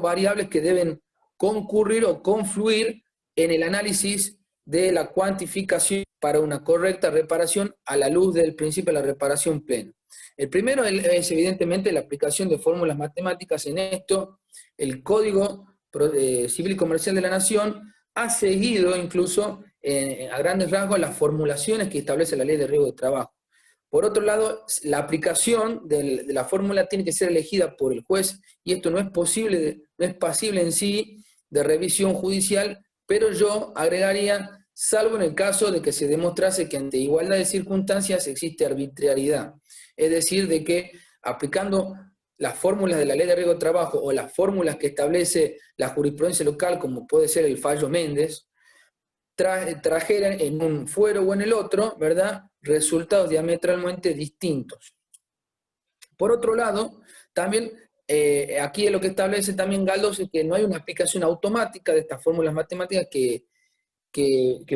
Speaker 5: variables que deben concurrir o confluir en el análisis de la cuantificación para una correcta reparación a la luz del principio de la reparación plena. El primero es evidentemente la aplicación de fórmulas matemáticas. En esto, el Código Civil y Comercial de la Nación ha seguido incluso a grandes rasgos las formulaciones que establece la Ley de Riesgo de Trabajo. Por otro lado, la aplicación de la fórmula tiene que ser elegida por el juez, y esto no es pasible en sí de revisión judicial, pero yo agregaría, salvo en el caso de que se demostrase que ante igualdad de circunstancias existe arbitrariedad. Es decir, de que aplicando las fórmulas de la Ley de Riesgo de Trabajo o las fórmulas que establece la jurisprudencia local, como puede ser el fallo Méndez, trajeran en un fuero o en el otro, ¿verdad?, resultados diametralmente distintos. Por otro lado, también aquí lo que establece también Galdós es que no hay una aplicación automática de estas fórmulas matemáticas que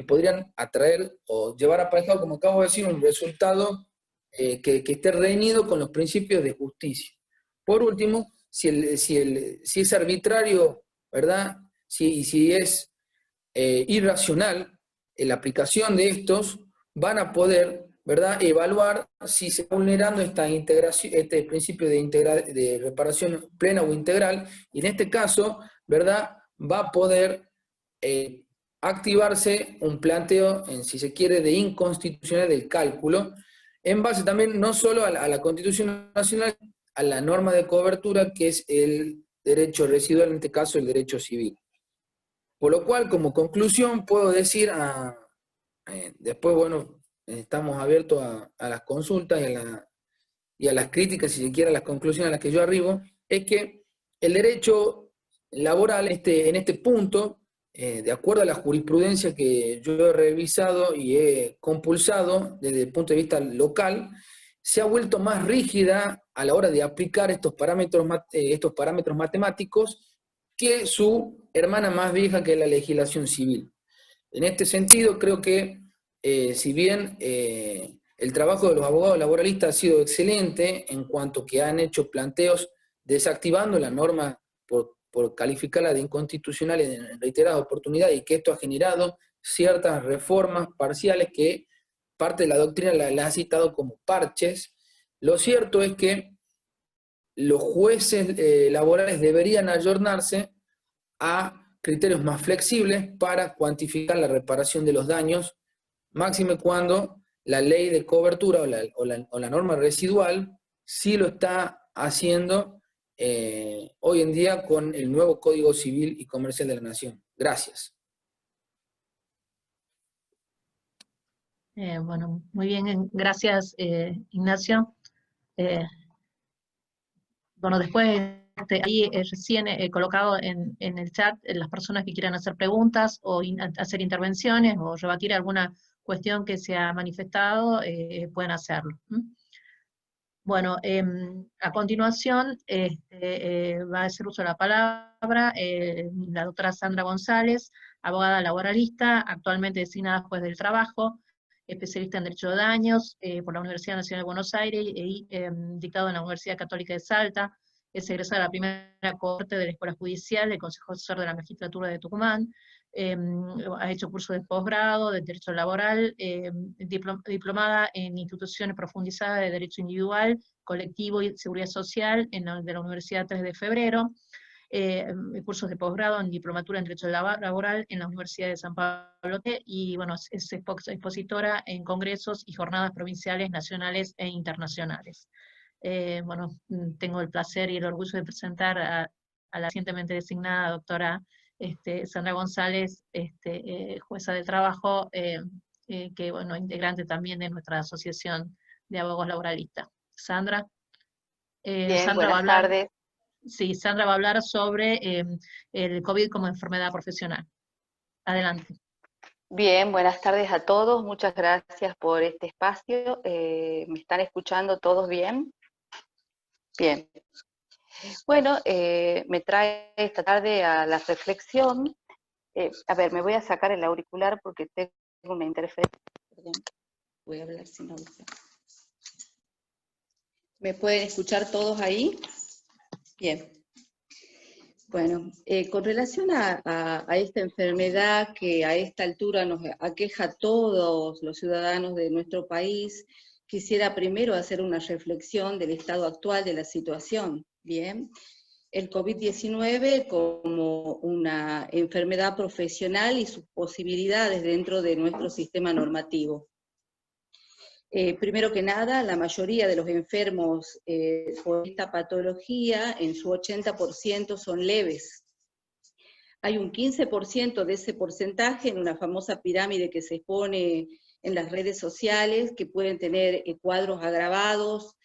Speaker 5: podrían atraer o llevar aparejado, como acabo de decir, un resultado que esté reñido con los principios de justicia. Por último, si es arbitrario, ¿verdad?, si es irracional, en la aplicación de estos van a poder, ¿verdad?, evaluar si se está vulnerando este principio de reparación plena o integral, y en este caso, ¿verdad?, va a poder activarse un planteo, si se quiere, de inconstitucionalidad del cálculo, en base también no solo a la Constitución Nacional, a la norma de cobertura, que es el derecho residual, en este caso el derecho civil. Por lo cual, como conclusión, puedo decir, después, bueno, estamos abiertos a las consultas y a las críticas, si se quiere, a las conclusiones a las que yo arribo, es que el derecho laboral en este punto, de acuerdo a la jurisprudencia que yo he revisado y he compulsado desde el punto de vista local, se ha vuelto más rígida a la hora de aplicar estos parámetros matemáticos que su hermana más vieja, que es la legislación civil. En este sentido, creo que si bien el trabajo de los abogados laboralistas ha sido excelente en cuanto que han hecho planteos desactivando la norma por calificarla de inconstitucional en reiteradas oportunidades, y que esto ha generado ciertas reformas parciales que parte de la doctrina la ha citado como parches, lo cierto es que los jueces laborales deberían ayornarse a criterios más flexibles para cuantificar la reparación de los daños, máxime cuando la ley de cobertura o la norma residual sí lo está haciendo hoy en día con el nuevo Código Civil y Comercial de la Nación. Gracias.
Speaker 1: Bueno, muy bien, gracias Ignacio. Bueno, después ahí recién colocado en el chat las personas que quieran hacer preguntas o hacer intervenciones o rebatir alguna cuestión que se ha manifestado, pueden hacerlo. Bueno, a continuación va a hacer uso de la palabra la doctora Sandra González, abogada laboralista, actualmente designada juez del trabajo, especialista en Derecho de Daños por la Universidad Nacional de Buenos Aires y dictado en la Universidad Católica de Salta. Es egresada de la primera cohorte de la Escuela Judicial del Consejo Asesor de la Magistratura de Tucumán. Ha hecho cursos de posgrado de Derecho Laboral, diplomada en instituciones profundizadas de Derecho Individual, Colectivo y Seguridad Social de la Universidad 3 de Febrero, cursos de posgrado en Diplomatura en Derecho Laboral en la Universidad de San Pablo, y bueno, es expositora en congresos y jornadas provinciales, nacionales e internacionales. Bueno, tengo el placer y el orgullo de presentar a la recientemente designada doctora Sandra González, jueza de trabajo, que bueno, integrante también de nuestra asociación de abogados laboralistas. Sandra.
Speaker 6: Bien,
Speaker 1: Sandra
Speaker 6: buenas tardes.
Speaker 1: Sí, Sandra va a hablar sobre el COVID como enfermedad profesional. Adelante.
Speaker 6: Bien, buenas tardes a todos. Muchas gracias por este espacio. ¿Me están escuchando todos bien? Bien. Bueno, me trae esta tarde a la reflexión. A ver, me voy a sacar el auricular porque tengo una interferencia. Perdón. Voy a hablar sin auricular. ¿Me pueden escuchar todos ahí? Bien. Bueno, con relación a esta enfermedad que a esta altura nos aqueja a todos los ciudadanos de nuestro país, quisiera primero hacer una reflexión del estado actual de la situación. Bien, el COVID-19 como una enfermedad profesional y sus posibilidades dentro de nuestro sistema normativo. Primero que nada, la mayoría de los enfermos por esta patología, en su 80% son leves. Hay un 15% de ese porcentaje en una famosa pirámide que se expone en las redes sociales, que pueden tener cuadros agravados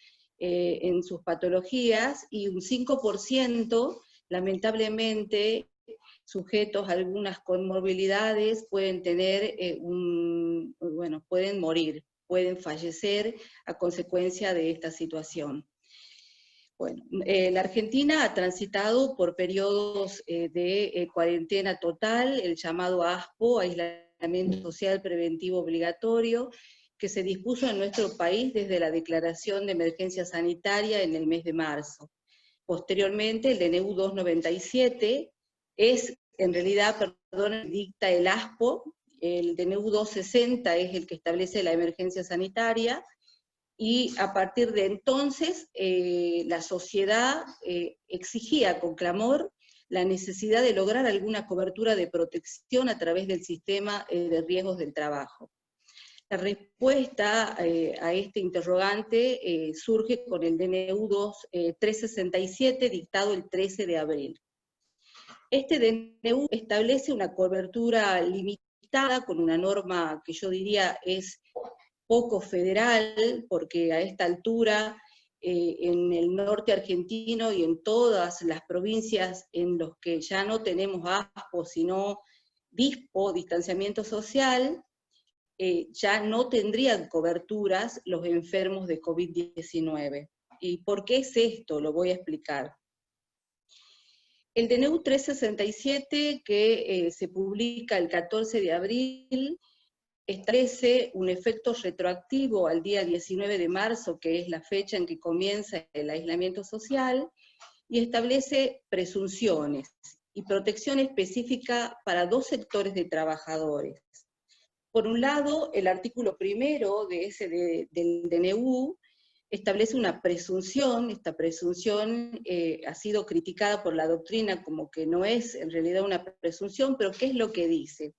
Speaker 6: en sus patologías, y un 5%, lamentablemente, sujetos a algunas comorbilidades, pueden tener pueden morir, pueden fallecer a consecuencia de esta situación. Bueno, la Argentina ha transitado por periodos de cuarentena total, el llamado ASPO, Aislamiento Social Preventivo Obligatorio, que se dispuso en nuestro país desde la declaración de emergencia sanitaria en el mes de marzo. Posteriormente, el DNU 297 es, en realidad, dicta el ASPO. El DNU 260 es el que establece la emergencia sanitaria, y a partir de entonces la sociedad exigía con clamor la necesidad de lograr alguna cobertura de protección a través del sistema de riesgos del trabajo. La respuesta a este interrogante surge con el DNU 367, dictado el 13 de abril. Este DNU establece una cobertura limitada con una norma que yo diría es poco federal, porque a esta altura en el norte argentino y en todas las provincias en los que ya no tenemos ASPO, sino DISPO, distanciamiento social, ya no tendrían coberturas los enfermos de COVID-19. ¿Y por qué es esto? Lo voy a explicar. El DNU 367, que se publica el 14 de abril, establece un efecto retroactivo al día 19 de marzo, que es la fecha en que comienza el aislamiento social, y establece presunciones y protección específica para dos sectores de trabajadores. Por un lado, el artículo primero del DNU establece una presunción. Esta presunción ha sido criticada por la doctrina como que no es en realidad una presunción, pero ¿qué es lo que dice?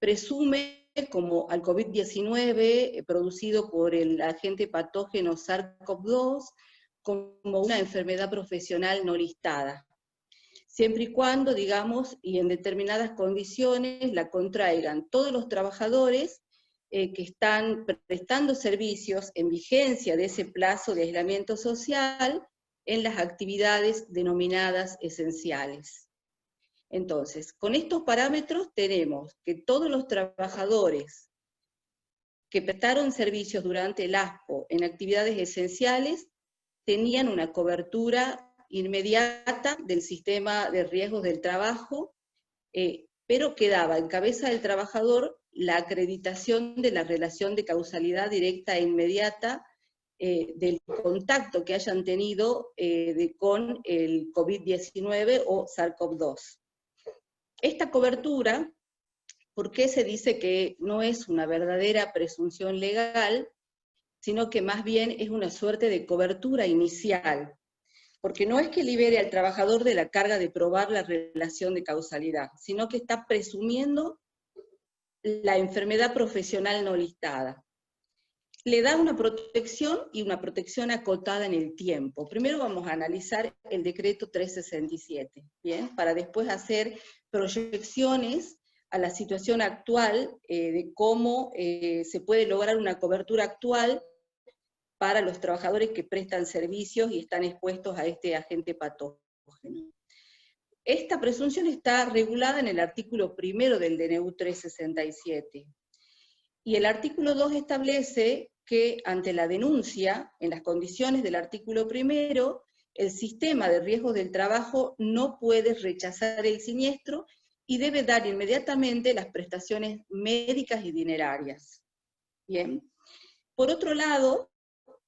Speaker 6: Presume como al COVID-19 producido por el agente patógeno SARS-CoV-2 como una enfermedad profesional no listada, siempre y cuando, digamos, y en determinadas condiciones, la contraigan todos los trabajadores que están prestando servicios en vigencia de ese plazo de aislamiento social en las actividades denominadas esenciales. Entonces, con estos parámetros tenemos que todos los trabajadores que prestaron servicios durante el ASPO en actividades esenciales tenían una cobertura inmediata del sistema de riesgos del trabajo, pero quedaba en cabeza del trabajador la acreditación de la relación de causalidad directa e inmediata del contacto que hayan tenido con el COVID-19 o SARS-CoV-2. Esta cobertura, ¿por qué se dice que no es una verdadera presunción legal, sino que más bien es una suerte de cobertura inicial? Porque no es que libere al trabajador de la carga de probar la relación de causalidad, sino que está presumiendo la enfermedad profesional no listada. Le da una protección y una protección acotada en el tiempo. Primero vamos a analizar el decreto 367, ¿bien? Para después hacer proyecciones a la situación actual de cómo se puede lograr una cobertura actual para los trabajadores que prestan servicios y están expuestos a este agente patógeno. Esta presunción está regulada en el artículo 1 del DNU 367. Y el artículo 2 establece que ante la denuncia, en las condiciones del artículo 1, el sistema de riesgos del trabajo no puede rechazar el siniestro y debe dar inmediatamente las prestaciones médicas y dinerarias. Bien. Por otro lado,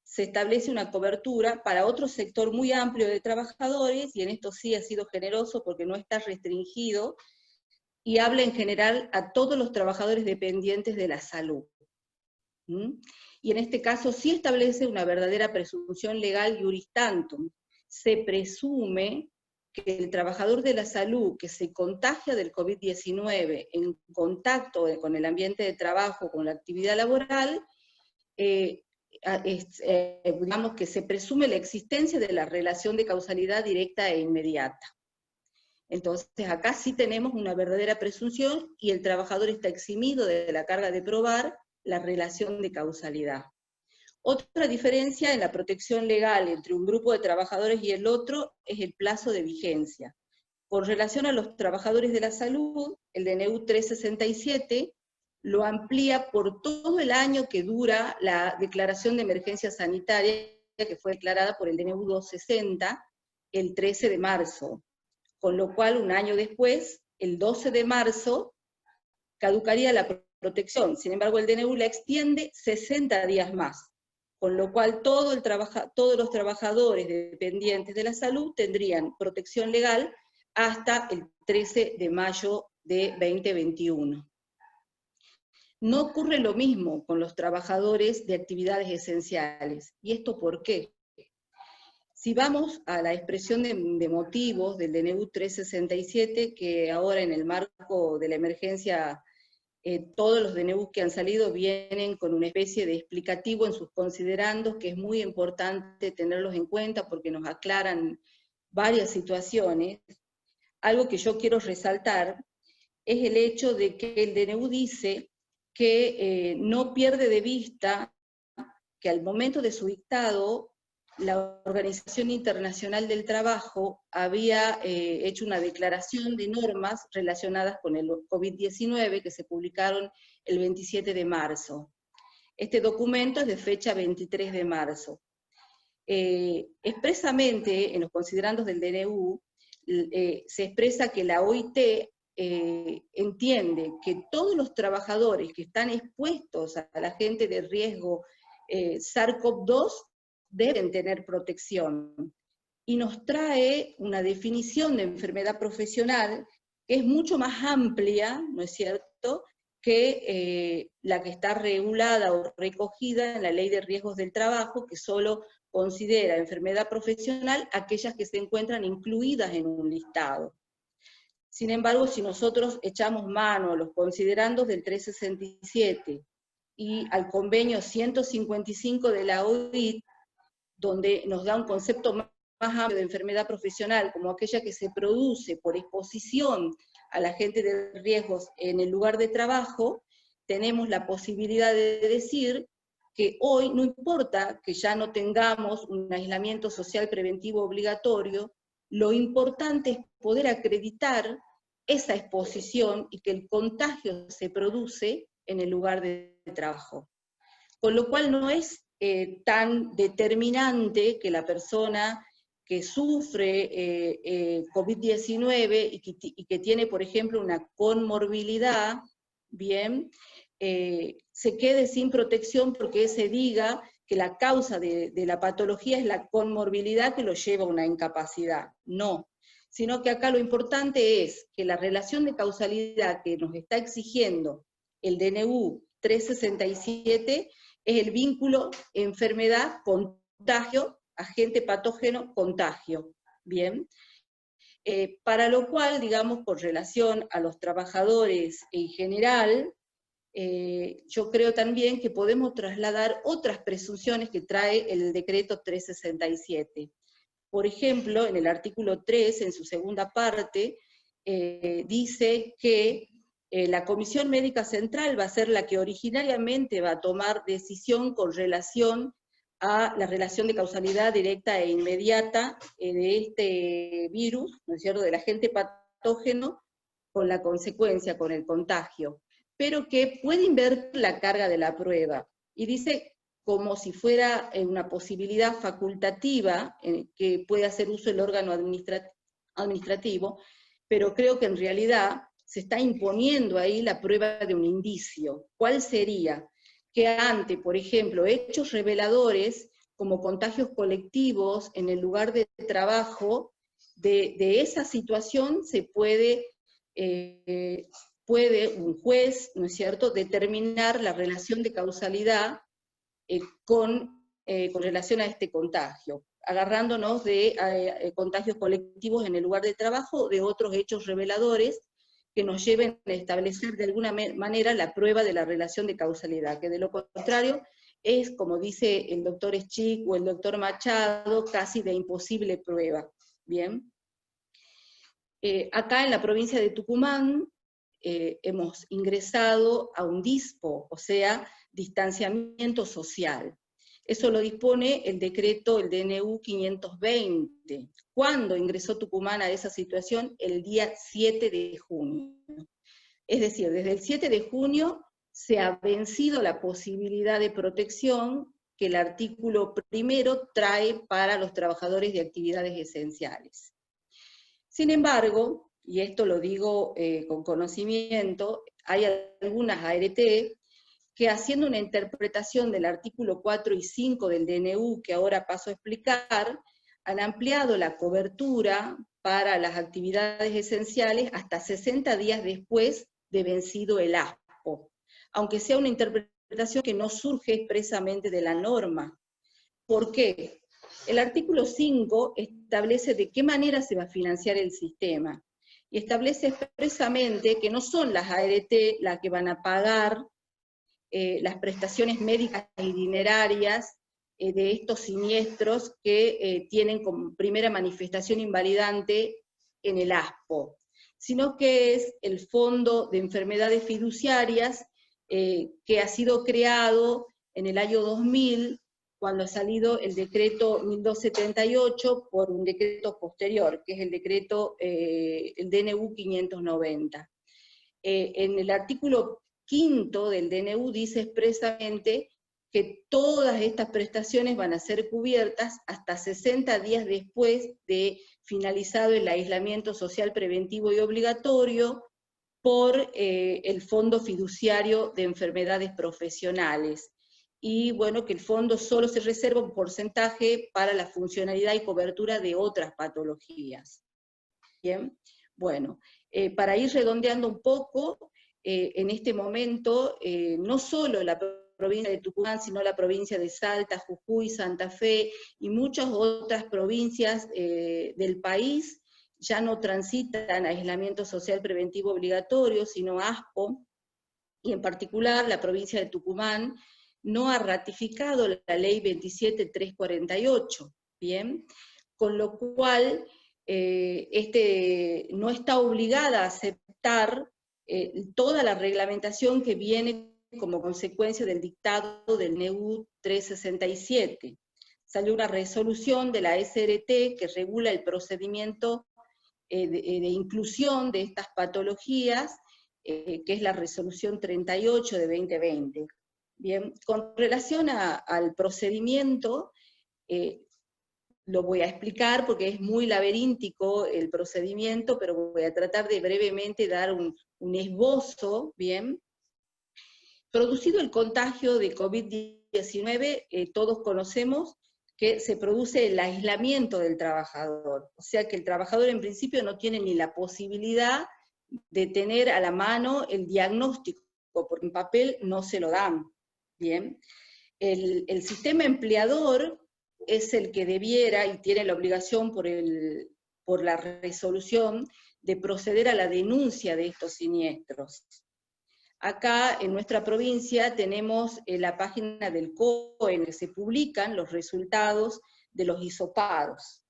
Speaker 6: se establece una cobertura para otro sector muy amplio de trabajadores, y en esto sí ha sido generoso porque no está restringido, y habla en general a todos los trabajadores dependientes de la salud. Y en este caso sí establece una verdadera presunción legal iuris tantum. Se presume que el trabajador de la salud que se contagia del COVID-19 en contacto con el ambiente de trabajo, con la actividad laboral, digamos que se presume la existencia de la relación de causalidad directa e inmediata. Entonces acá sí tenemos una verdadera presunción y el trabajador está eximido de la carga de probar la relación de causalidad. Otra diferencia en la protección legal entre un grupo de trabajadores y el otro es el plazo de vigencia. Con relación a los trabajadores de la salud, el DNU 367 lo amplía por todo el año que dura la declaración de emergencia sanitaria que fue declarada por el DNU 260 el 13 de marzo, con lo cual un año después, el 12 de marzo, caducaría la protección. Sin embargo, el DNU la extiende 60 días más, con lo cual todos los trabajadores dependientes de la salud tendrían protección legal hasta el 13 de mayo de 2021. No ocurre lo mismo con los trabajadores de actividades esenciales. ¿Y esto por qué? Si vamos a la expresión de motivos del DNU 367, que ahora en el marco de la emergencia, todos los DNU que han salido vienen con una especie de explicativo en sus considerandos, que es muy importante tenerlos en cuenta porque nos aclaran varias situaciones. Algo que yo quiero resaltar es el hecho de que el DNU dice que no pierde de vista que al momento de su dictado, la Organización Internacional del Trabajo había hecho una declaración de normas relacionadas con el COVID-19 que se publicaron el 27 de marzo. Este documento es de fecha 23 de marzo. Expresamente, en los considerandos del DNU, se expresa que la OIT entiende que todos los trabajadores que están expuestos al agente de riesgo SARS-CoV-2 deben tener protección. Y nos trae una definición de enfermedad profesional que es mucho más amplia, ¿no es cierto?, que la que está regulada o recogida en la Ley de Riesgos del Trabajo, que solo considera enfermedad profesional aquellas que se encuentran incluidas en un listado. Sin embargo, si nosotros echamos mano a los considerandos del 367 y al convenio 155 de la OIT, donde nos da un concepto más amplio de enfermedad profesional, como aquella que se produce por exposición al agente de riesgos en el lugar de trabajo, tenemos la posibilidad de decir que hoy no importa que ya no tengamos un aislamiento social preventivo obligatorio, lo importante es poder acreditar esa exposición y que el contagio se produce en el lugar de trabajo. Con lo cual no es tan determinante que la persona que sufre COVID-19 y que tiene, por ejemplo, una comorbilidad, bien, se quede sin protección porque se diga que la causa de la patología es la comorbilidad que lo lleva a una incapacidad. No, sino que acá lo importante es que la relación de causalidad que nos está exigiendo el DNU 367 es el vínculo enfermedad-contagio, agente patógeno, contagio. Bien. Para lo cual, digamos, con relación a los trabajadores en general, yo creo también que podemos trasladar otras presunciones que trae el decreto 367. Por ejemplo, en el artículo 3, en su segunda parte, dice que la Comisión Médica Central va a ser la que originariamente va a tomar decisión con relación a la relación de causalidad directa e inmediata de este virus, ¿no es cierto?, del agente patógeno, con la consecuencia, con el contagio, pero que puede invertir la carga de la prueba. Y dice como si fuera una posibilidad facultativa que puede hacer uso el órgano administrativo, pero creo que en realidad se está imponiendo ahí la prueba de un indicio. ¿Cuál sería? Que ante, por ejemplo, hechos reveladores como contagios colectivos en el lugar de trabajo, de esa situación se puede un juez, ¿no es cierto?, determinar la relación de causalidad con relación a este contagio, agarrándonos de contagios colectivos en el lugar de trabajo, de otros hechos reveladores que nos lleven a establecer de alguna manera la prueba de la relación de causalidad, que de lo contrario es, como dice el doctor Schick o el doctor Machado, casi de imposible prueba. Bien. Acá en la provincia de Tucumán hemos ingresado a un DISPO, o sea, distanciamiento social. Eso lo dispone el decreto, el DNU 520. ¿Cuándo ingresó Tucumán a esa situación? El día 7 de junio. Es decir, desde el 7 de junio se ha vencido la posibilidad de protección que el artículo primero trae para los trabajadores de actividades esenciales. Sin embargo, y esto lo digo con conocimiento, hay algunas ART que, haciendo una interpretación del artículo 4 y 5 del DNU, que ahora paso a explicar, han ampliado la cobertura para las actividades esenciales hasta 60 días después de vencido el ASPO, aunque sea una interpretación que no surge expresamente de la norma. ¿Por qué? El artículo 5 establece de qué manera se va a financiar el sistema, y establece expresamente que no son las ART las que van a pagar las prestaciones médicas y dinerarias de estos siniestros que tienen como primera manifestación invalidante en el ASPO, sino que es el Fondo de Enfermedades Fiduciarias que ha sido creado en el año 2000, cuando ha salido el decreto 1278 por un decreto posterior, que es el decreto, el DNU 590. En el artículo 5 del DNU dice expresamente que todas estas prestaciones van a ser cubiertas hasta 60 días después de finalizado el aislamiento social preventivo y obligatorio por el Fondo Fiduciario de Enfermedades Profesionales. Y bueno, que el fondo solo se reserva un porcentaje para la funcionalidad y cobertura de otras patologías. Bien, bueno, para ir redondeando un poco, en este momento, no solo la provincia de Tucumán, sino la provincia de Salta, Jujuy, Santa Fe y muchas otras provincias del país ya no transitan aislamiento social preventivo obligatorio, sino ASPO, y en particular la provincia de Tucumán no ha ratificado la ley 27348, ¿bien? Con lo cual no está obligada a aceptar toda la reglamentación que viene como consecuencia del dictado del DNU 367. Salió una resolución de la SRT que regula el procedimiento de inclusión de estas patologías, que es la resolución 38 de 2020. Bien, con relación al procedimiento, lo voy a explicar porque es muy laberíntico el procedimiento, pero voy a tratar de brevemente dar un esbozo, ¿bien? Producido el contagio de COVID-19, todos conocemos que se produce el aislamiento del trabajador, o sea que el trabajador en principio no tiene ni la posibilidad de tener a la mano el diagnóstico, porque en papel no se lo dan, ¿bien? El sistema empleador es el que debiera y tiene la obligación por la resolución de proceder a la denuncia de estos siniestros. Acá en nuestra provincia tenemos la página del COE en que se publican los resultados de los hisopados.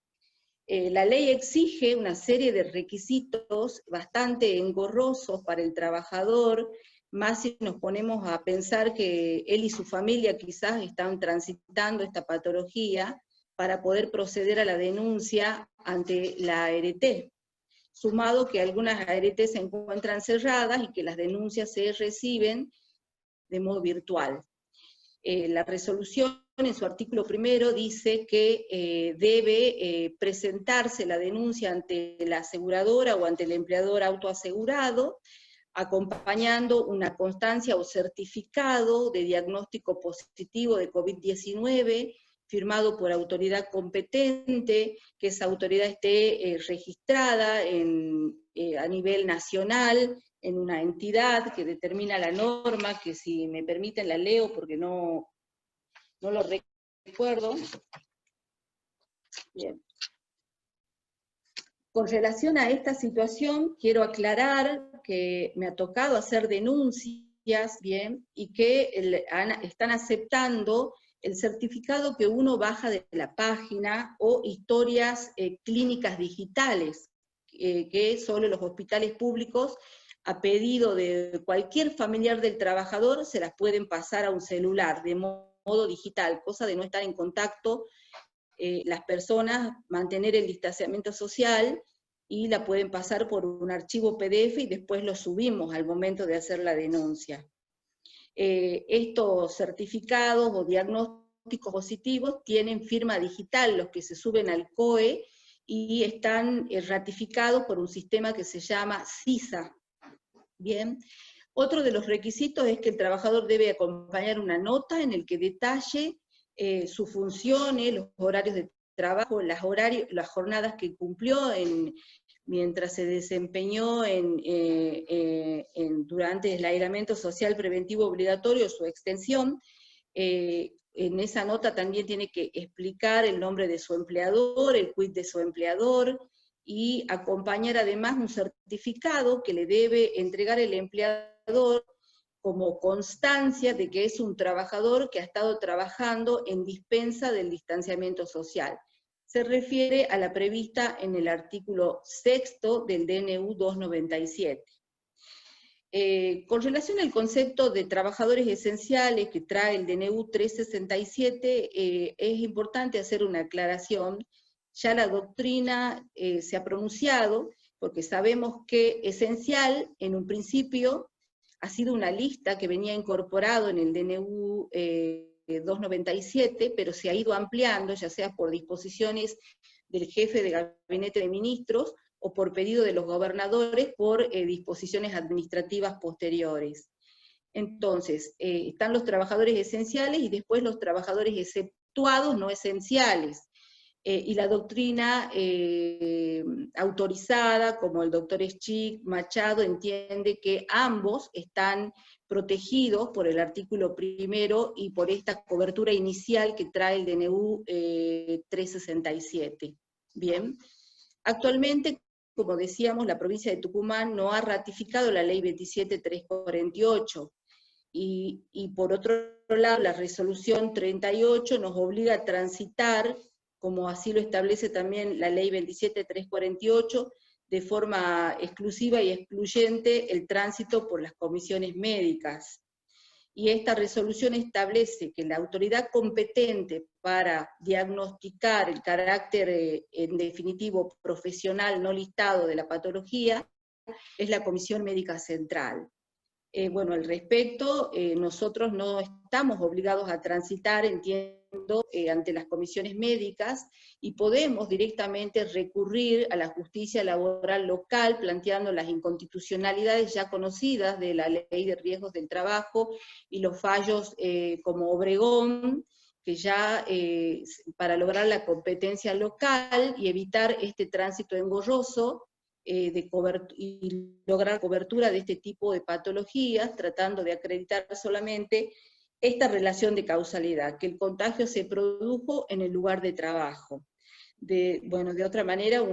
Speaker 6: La ley exige una serie de requisitos bastante engorrosos para el trabajador, más si nos ponemos a pensar que él y su familia quizás están transitando esta patología para poder proceder a la denuncia ante la ART. Sumado que algunas ART se encuentran cerradas y que las denuncias se reciben de modo virtual. La resolución en su artículo primero dice que debe presentarse la denuncia ante la aseguradora o ante el empleador autoasegurado, acompañando una constancia o certificado de diagnóstico positivo de COVID-19, firmado por autoridad competente, que esa autoridad esté registrada a nivel nacional, en una entidad que determina la norma, que si me permiten la leo porque no lo recuerdo. Bien. Con relación a esta situación, quiero aclarar que me ha tocado hacer denuncias, bien, y que están aceptando el certificado que uno baja de la página o historias clínicas digitales, que solo los hospitales públicos, a pedido de cualquier familiar del trabajador, se las pueden pasar a un celular de modo digital, cosa de no estar en contacto las personas, mantener el distanciamiento social, y la pueden pasar por un archivo PDF y después lo subimos al momento de hacer la denuncia. Estos certificados o diagnósticos positivos tienen firma digital, los que se suben al COE, y están ratificados por un sistema que se llama CISA. Bien. Otro de los requisitos es que el trabajador debe acompañar una nota en el que detalle sus funciones, los horarios de trabajo, las jornadas que cumplió mientras se desempeñó durante el aislamiento social preventivo obligatorio, su extensión. En esa nota también tiene que explicar el nombre de su empleador, el quit de su empleador, y acompañar además un certificado que le debe entregar el empleador como constancia de que es un trabajador que ha estado trabajando en dispensa del distanciamiento social. Se refiere a la prevista en el artículo 6 del DNU 297. Con relación al concepto de trabajadores esenciales que trae el DNU 367, es importante hacer una aclaración. Ya la doctrina se ha pronunciado, porque sabemos que esencial, en un principio, ha sido una lista que venía incorporado en el DNU 297, pero se ha ido ampliando, ya sea por disposiciones del jefe de gabinete de ministros, o por pedido de los gobernadores por disposiciones administrativas posteriores. Entonces, están los trabajadores esenciales y después los trabajadores exceptuados no esenciales. Y la doctrina autorizada, como el doctor Schick, Machado, entiende que ambos están protegidos por el artículo primero y por esta cobertura inicial que trae el DNU 367. Bien, actualmente, como decíamos, la provincia de Tucumán no ha ratificado la ley 27348, y por otro lado, la resolución 38 nos obliga a transitar, como así lo establece también la ley 27348, de forma exclusiva y excluyente el tránsito por las comisiones médicas. Y esta resolución establece que la autoridad competente para diagnosticar el carácter, en definitivo, profesional no listado de la patología, es la Comisión Médica Central. Bueno, al respecto, nosotros no estamos obligados a transitar, entiendo, ante las comisiones médicas, y podemos directamente recurrir a la justicia laboral local planteando las inconstitucionalidades ya conocidas de la Ley de Riesgos del Trabajo y los fallos como Obregón, que ya para lograr la competencia local y evitar este tránsito engorroso, y lograr cobertura de este tipo de patologías, tratando de acreditar solamente esta relación de causalidad, que el contagio se produjo en el lugar de trabajo. Bueno, de otra manera,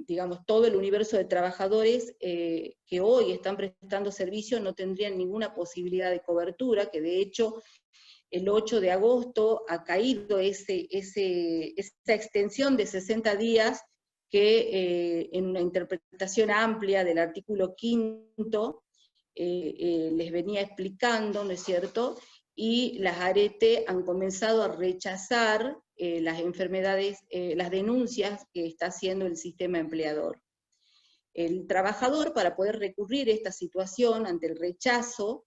Speaker 6: digamos, todo el universo de trabajadores que hoy están prestando servicio no tendrían ninguna posibilidad de cobertura, que de hecho el 8 de agosto ha caído esa extensión de 60 días que en una interpretación amplia del artículo 5 les venía explicando, ¿no es cierto? Y las ARETE han comenzado a rechazar las enfermedades, las denuncias que está haciendo el sistema empleador. El trabajador, para poder recurrir a esta situación ante el rechazo,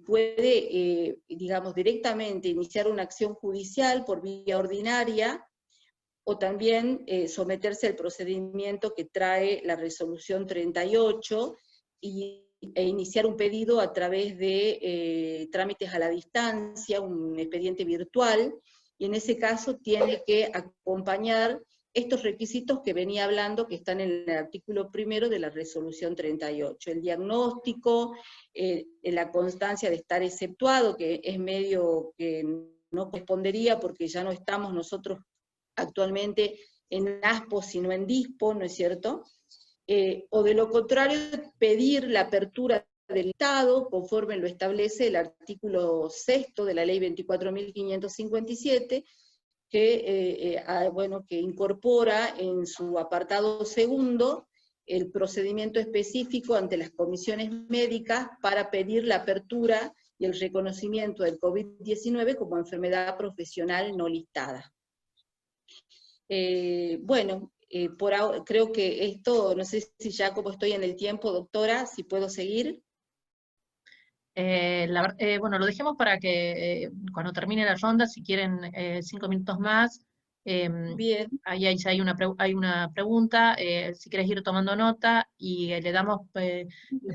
Speaker 6: puede, digamos, directamente iniciar una acción judicial por vía ordinaria, o también someterse al procedimiento que trae la resolución 38 e iniciar un pedido a través de trámites a la distancia, un expediente virtual, y en ese caso tiene que acompañar estos requisitos que venía hablando, que están en el artículo 1 de la resolución 38, el diagnóstico, la constancia de estar exceptuado, que es medio que no correspondería porque ya no estamos nosotros actualmente en ASPO, sino en DISPO, ¿no es cierto? O de lo contrario, pedir la apertura del Estado, conforme lo establece el artículo 6 de la ley 24.557, que, bueno, que incorpora en su apartado segundo el procedimiento específico ante las comisiones médicas para pedir la apertura y el reconocimiento del COVID-19 como enfermedad profesional no listada. Bueno, por ahora, creo que esto, no sé si ya como estoy en el tiempo, doctora, si puedo seguir.
Speaker 1: Bueno, lo dejemos para que cuando termine la ronda, si quieren 5 minutos más,
Speaker 6: Bien.
Speaker 1: ahí hay una pregunta, si quieres ir tomando nota, y le damos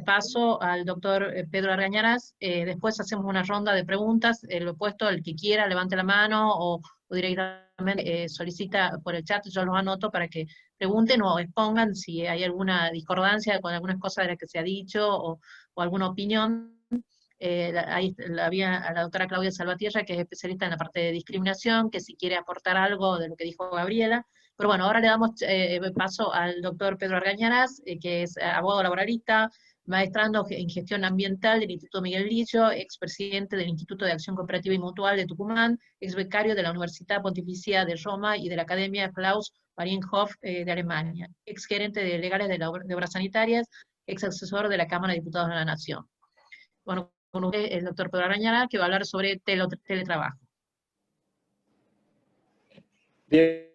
Speaker 1: paso al doctor Pedro Argañarás, después hacemos una ronda de preguntas, lo opuesto, el que quiera levante la mano, o directamente solicita por el chat, yo los anoto para que pregunten o expongan si hay alguna discordancia con algunas cosas de las que se ha dicho, o alguna opinión. Ahí había a la doctora Claudia Salvatierra, que es especialista en la parte de discriminación, que si quiere aportar algo de lo que dijo Gabriela. Pero bueno, ahora le damos paso al doctor Pedro Argañarás, que es abogado laboralista, maestrando en gestión ambiental del Instituto Miguel Lillo, expresidente del Instituto de Acción Cooperativa y Mutual de Tucumán, ex becario de la Universidad Pontificia de Roma y de la Academia Klaus Marienhof de Alemania, ex gerente de legales de obras sanitarias, ex asesor de la Cámara de Diputados de la Nación. Bueno, con usted el doctor Pedro Argañarás, que va a hablar sobre teletrabajo.
Speaker 7: Bien,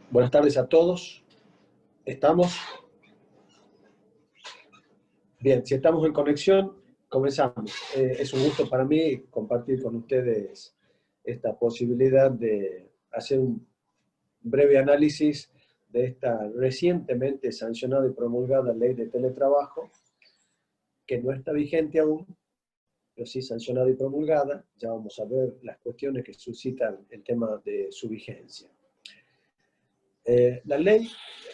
Speaker 7: buenas tardes a todos. ¿Estamos? Bien, si estamos en conexión, comenzamos. Es un gusto para mí compartir con ustedes esta posibilidad de hacer un breve análisis de esta recientemente sancionada y promulgada ley de teletrabajo, que no está vigente aún, pero sí sancionada y promulgada. Ya vamos a ver las cuestiones que suscitan el tema de su vigencia. La ley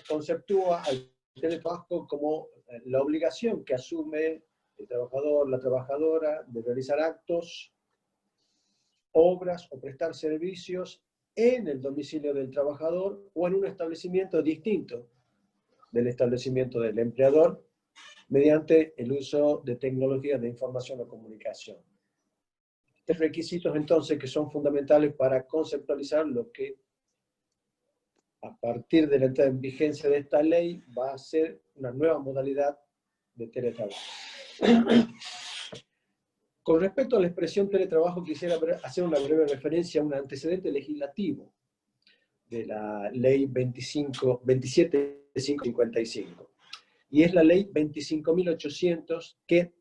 Speaker 7: conceptúa al teletrabajo como la obligación que asume el trabajador, la trabajadora, de realizar actos, obras o prestar servicios en el domicilio del trabajador o en un establecimiento distinto del establecimiento del empleador, mediante el uso de tecnologías de información o comunicación. Tres requisitos entonces que son fundamentales para conceptualizar lo que a partir de la entrada en vigencia de esta ley va a ser una nueva modalidad de teletrabajo. Con respecto a la expresión teletrabajo, quisiera hacer una breve referencia a un antecedente legislativo de la ley 27555. Y es la ley 25.800 que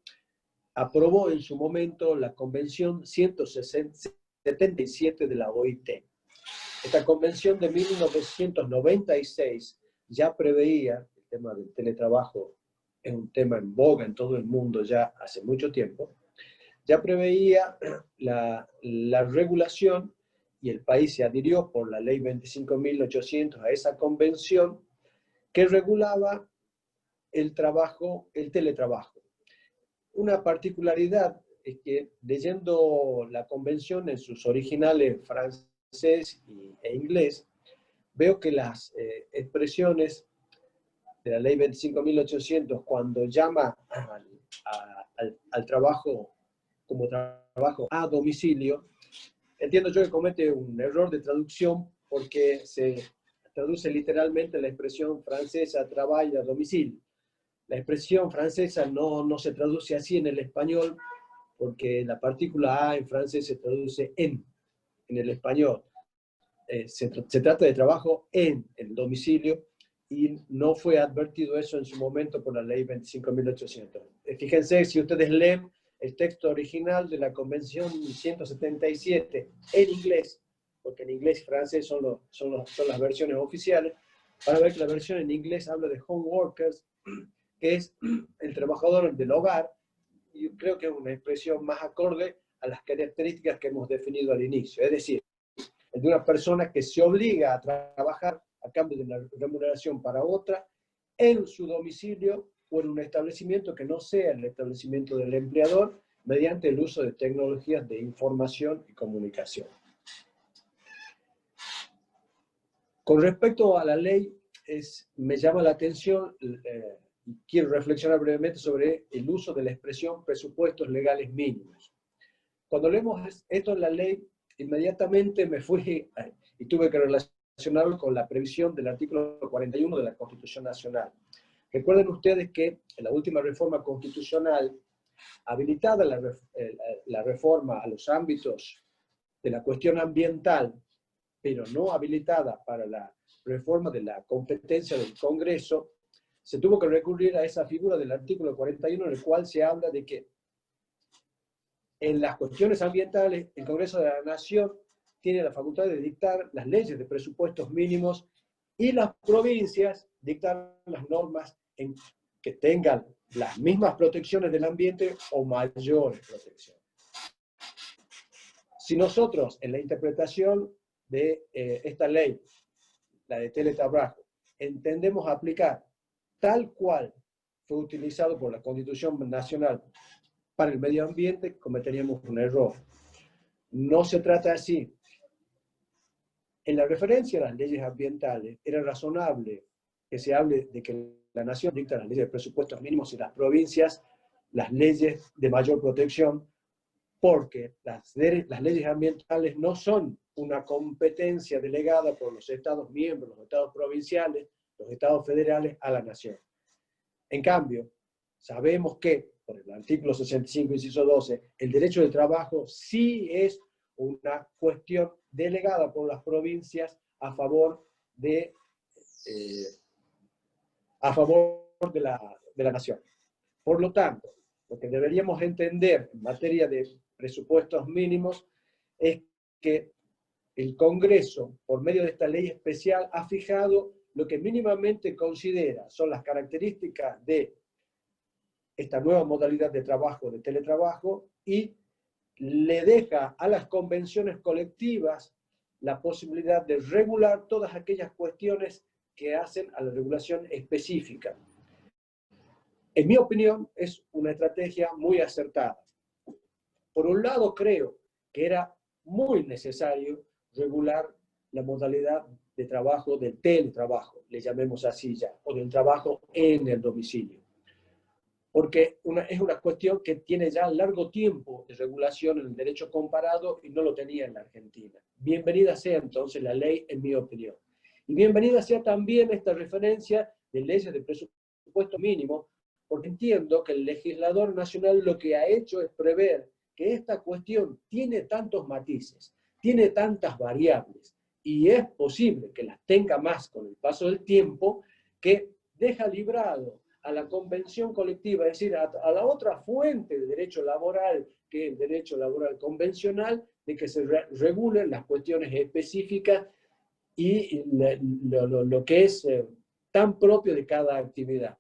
Speaker 7: aprobó en su momento la Convención 177 de la OIT. Esta convención de 1996 ya preveía, el tema del teletrabajo es un tema en boga en todo el mundo ya hace mucho tiempo, ya preveía la regulación, y el país se adhirió por la ley 25.800 a esa convención que regulaba el teletrabajo. Una particularidad es que leyendo la convención en sus originales francés e inglés, veo que las expresiones de la ley 25.800 cuando llama al trabajo como trabajo a domicilio, entiendo yo que comete un error de traducción porque se traduce literalmente la expresión francesa travail a domicilio. La expresión francesa no se traduce así en el español porque la partícula a en francés se traduce en el español. Se trata de trabajo en el domicilio y no fue advertido eso en su momento por la ley 25.800. Fíjense, si ustedes leen el texto original de la Convención 177 en inglés, porque en inglés y francés son las versiones oficiales, van a ver que la versión en inglés habla de home workers, que es el trabajador del hogar, y creo que es una expresión más acorde a las características que hemos definido al inicio, es decir, de una persona que se obliga a trabajar a cambio de una remuneración para otra en su domicilio o en un establecimiento que no sea el establecimiento del empleador mediante el uso de tecnologías de información y comunicación. Con respecto a la ley, me llama la atención y quiero reflexionar brevemente sobre el uso de la expresión presupuestos legales mínimos. Cuando leemos esto en la ley, inmediatamente me fui y tuve que relacionarlo con la previsión del artículo 41 de la Constitución Nacional. Recuerden ustedes que en la última reforma constitucional, habilitada la reforma a los ámbitos de la cuestión ambiental, pero no habilitada para la reforma de la competencia del Congreso, se tuvo que recurrir a esa figura del artículo 41 en el cual se habla de que en las cuestiones ambientales el Congreso de la Nación tiene la facultad de dictar las leyes de presupuestos mínimos y las provincias dictar las normas que tengan las mismas protecciones del ambiente o mayores protecciones. Si nosotros en la interpretación de esta ley, la de teletrabajo, entendemos aplicar tal cual fue utilizado por la Constitución Nacional para el medio ambiente, cometeríamos un error. No se trata así. En la referencia a las leyes ambientales, era razonable que se hable de que la nación dicta las leyes de presupuestos mínimos y las provincias las leyes de mayor protección, porque las leyes ambientales no son una competencia delegada por los Estados miembros, los Estados provinciales, los Estados federales a la nación. En cambio, sabemos que, por el artículo 65, inciso 12, el derecho de trabajo sí es una cuestión delegada por las provincias a favor de la nación. Por lo tanto, lo que deberíamos entender en materia de presupuestos mínimos es que el Congreso, por medio de esta ley especial, ha fijado lo que mínimamente considera son las características de esta nueva modalidad de trabajo, de teletrabajo, y le deja a las convenciones colectivas la posibilidad de regular todas aquellas cuestiones que hacen a la regulación específica. En mi opinión, es una estrategia muy acertada. Por un lado, creo que era muy necesario regular la modalidad de trabajo del teletrabajo, le llamemos así ya, o del trabajo en el domicilio. Porque es una cuestión que tiene ya largo tiempo de regulación en el derecho comparado y no lo tenía en la Argentina. Bienvenida sea entonces la ley, en mi opinión. Y bienvenida sea también esta referencia de leyes de presupuesto mínimo, porque entiendo que el legislador nacional lo que ha hecho es prever que esta cuestión tiene tantos matices, tiene tantas variables, y es posible que las tenga más con el paso del tiempo, que deja librado a la convención colectiva, es decir, a la otra fuente de derecho laboral, que es el derecho laboral convencional, de que se regulen las cuestiones específicas y lo que es tan propio de cada actividad.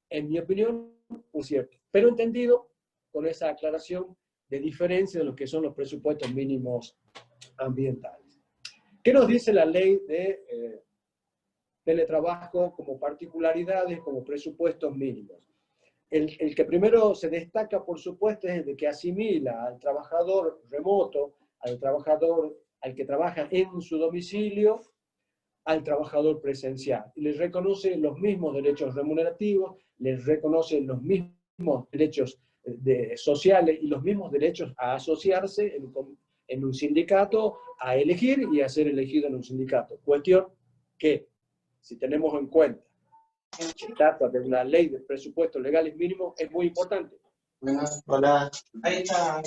Speaker 7: En mi opinión, un cierto, pero entendido con esa aclaración de diferencia de lo que son los presupuestos mínimos ambientales. ¿Qué nos dice la ley de teletrabajo como particularidades, como presupuestos mínimos? El que primero se destaca, por supuesto, es el de que asimila al trabajador remoto, al trabajador al que trabaja en su domicilio, al trabajador presencial. Y les reconoce los mismos derechos remunerativos, les reconoce los mismos derechos sociales y los mismos derechos a asociarse en un sindicato, a elegir y a ser elegido en un sindicato. Cuestión que, si tenemos en cuenta que se trata de una ley de presupuestos legales mínimos, es muy importante.
Speaker 2: Hola. Ahí está.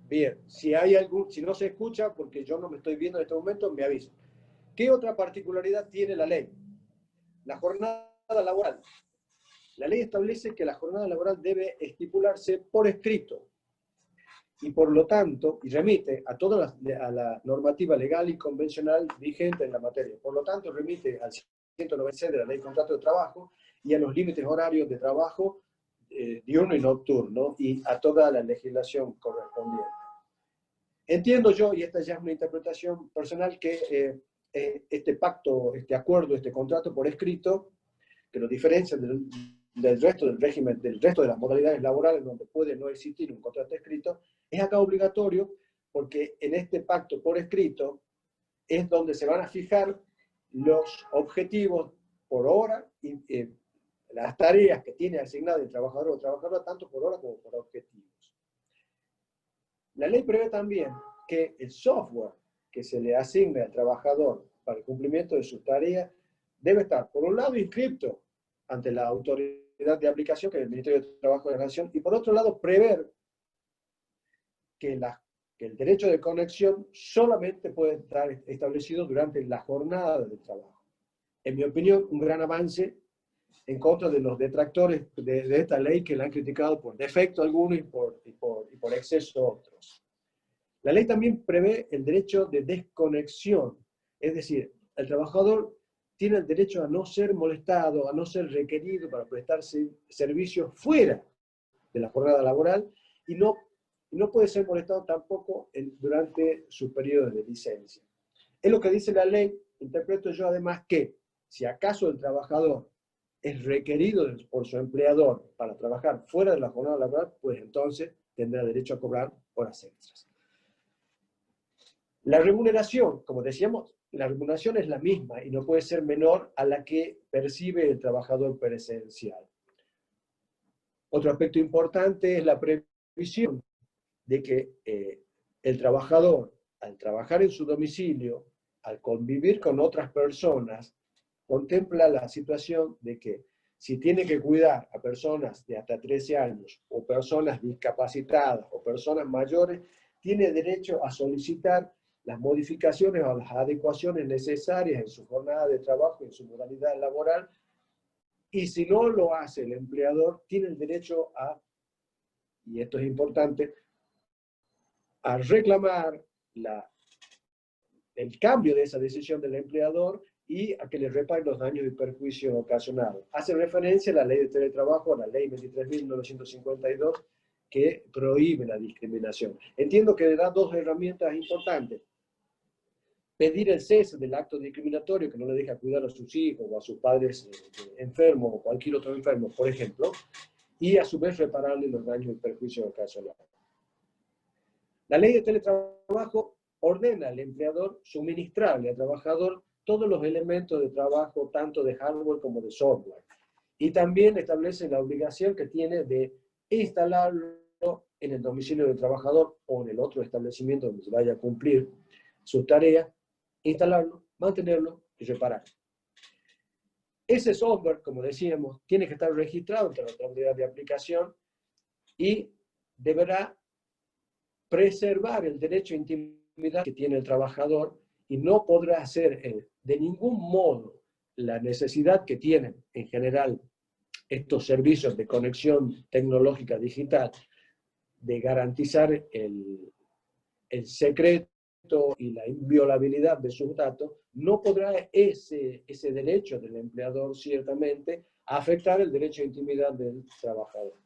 Speaker 7: Bien, si no se escucha, porque yo no me estoy viendo en este momento, me aviso. ¿Qué otra particularidad tiene la ley? La jornada laboral. La ley establece que la jornada laboral debe estipularse por escrito y por lo tanto, y remite a toda la normativa legal y convencional vigente en la materia. Por lo tanto, remite al 196 de la Ley de Contrato de Trabajo y a los límites horarios de trabajo diurno y nocturno y a toda la legislación correspondiente. Entiendo yo, y esta ya es una interpretación personal, que este pacto, este acuerdo, este contrato por escrito, que lo diferencia del resto del régimen, del resto de las modalidades laborales donde puede no existir un contrato escrito, es acá obligatorio porque en este pacto por escrito es donde se van a fijar los objetivos por hora y las tareas que tiene asignado el trabajador o trabajadora, tanto por hora como por objetivos. La ley prevé también que el software que se le asigne al trabajador para el cumplimiento de sus tareas debe estar, por un lado, inscripto ante la autoridad de aplicación, que es el Ministerio de Trabajo de la Nación, y por otro lado, prever que el derecho de conexión solamente puede estar establecido durante la jornada del trabajo. En mi opinión, un gran avance en contra de los detractores de esta ley que la han criticado por defecto algunos y por exceso otros. La ley también prevé el derecho de desconexión, es decir, el trabajador tiene el derecho a no ser molestado, a no ser requerido para prestar servicios fuera de la jornada laboral y no puede ser molestado tampoco durante su periodo de licencia. Es lo que dice la ley. Interpreto yo además que si acaso el trabajador es requerido por su empleador para trabajar fuera de la jornada laboral, pues entonces tendrá derecho a cobrar horas extras. La remuneración, como decíamos, la remuneración es la misma y no puede ser menor a la que percibe el trabajador presencial. Otro aspecto importante es la previsión de que el trabajador, al trabajar en su domicilio, al convivir con otras personas, contempla la situación de que si tiene que cuidar a personas de hasta 13 años, o personas discapacitadas, o personas mayores, tiene derecho a solicitar las modificaciones o las adecuaciones necesarias en su jornada de trabajo, en su modalidad laboral, y si no lo hace el empleador, tiene el derecho a, y esto es importante, a reclamar el cambio de esa decisión del empleador y a que le repare los daños y perjuicios ocasionados. Hace referencia a la ley de teletrabajo, a la ley 23.952, que prohíbe la discriminación. Entiendo que le da dos herramientas importantes. Pedir el cese del acto discriminatorio que no le deja cuidar a sus hijos o a sus padres enfermos o cualquier otro enfermo, por ejemplo, y a su vez repararle los daños y perjuicios ocasionados. La ley de teletrabajo ordena al empleador suministrarle al trabajador todos los elementos de trabajo, tanto de hardware como de software. Y también establece la obligación que tiene de instalarlo en el domicilio del trabajador o en el otro establecimiento donde se vaya a cumplir sus tareas, instalarlo, mantenerlo y repararlo. Ese software, como decíamos, tiene que estar registrado ante la autoridad de aplicación y deberá preservar el derecho a intimidad que tiene el trabajador y no podrá ser de ningún modo la necesidad que tienen en general estos servicios de conexión tecnológica digital de garantizar el secreto y la inviolabilidad de sus datos, no podrá ese derecho del empleador ciertamente afectar el derecho a intimidad del trabajador.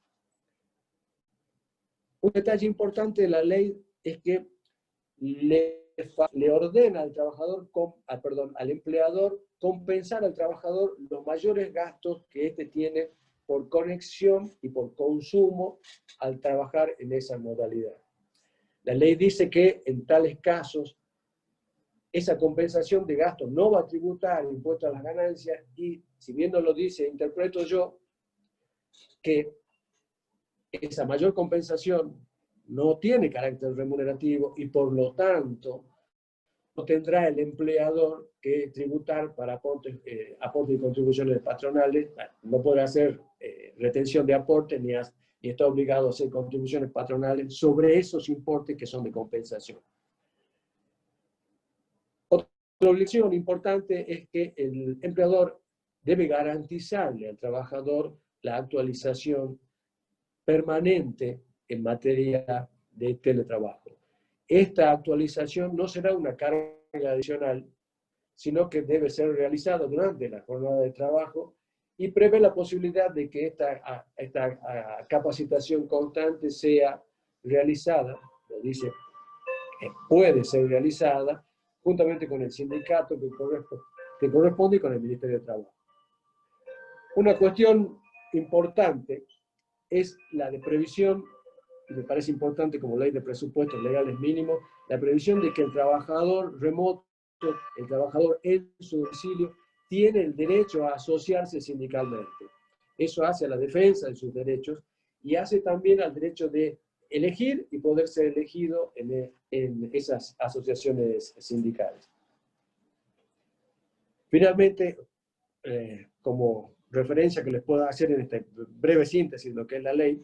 Speaker 7: Un detalle importante de la ley es que le ordena al trabajador, al empleador compensar al trabajador los mayores gastos que éste tiene por conexión y por consumo al trabajar en esa modalidad. La ley dice que en tales casos esa compensación de gastos no va a tributar impuesto a las ganancias y, si bien no lo dice, interpreto yo que esa mayor compensación no tiene carácter remunerativo y por lo tanto no tendrá el empleador que tributar para aportes y contribuciones patronales, no podrá hacer retención de aportes ni está obligado a hacer contribuciones patronales sobre esos importes que son de compensación. Otra obligación importante es que el empleador debe garantizarle al trabajador la actualización permanente en materia de teletrabajo. Esta actualización no será una carga adicional, sino que debe ser realizada durante la jornada de trabajo y prevé la posibilidad de que esta capacitación constante sea realizada, lo dice, puede ser realizada juntamente con el sindicato que corresponde y con el Ministerio de Trabajo. Una cuestión importante es la de previsión, y me parece importante como ley de presupuestos legales mínimos, la previsión de que el trabajador remoto, el trabajador en su domicilio, tiene el derecho a asociarse sindicalmente. Eso hace a la defensa de sus derechos y hace también al derecho de elegir y poder ser elegido en esas asociaciones sindicales. Finalmente, como referencia que les puedo hacer en esta breve síntesis de lo que es la ley,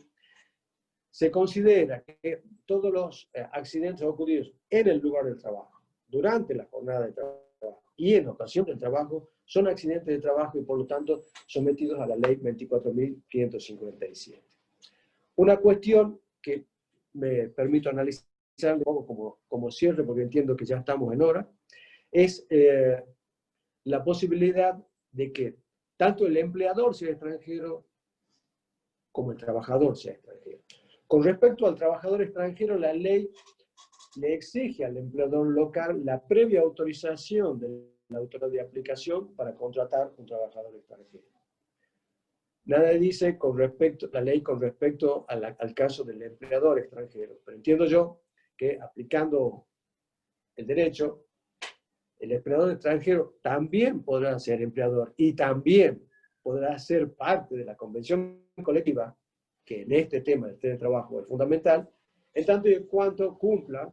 Speaker 7: se considera que todos los accidentes ocurridos en el lugar del trabajo, durante la jornada de trabajo y en ocasión del trabajo, son accidentes de trabajo y por lo tanto sometidos a la ley 24.557. Una cuestión que me permito analizar un poco como cierre, porque entiendo que ya estamos en hora, es la posibilidad de que tanto el empleador sea extranjero como el trabajador sea extranjero. Con respecto al trabajador extranjero, la ley le exige al empleador local la previa autorización de la autoridad de aplicación para contratar un trabajador extranjero. Nada dice la ley con respecto al caso del empleador extranjero, pero entiendo yo que aplicando el derecho, el empleador extranjero también podrá ser empleador y también podrá ser parte de la convención colectiva, que en este tema del teletrabajo es fundamental, en tanto y en cuanto cumpla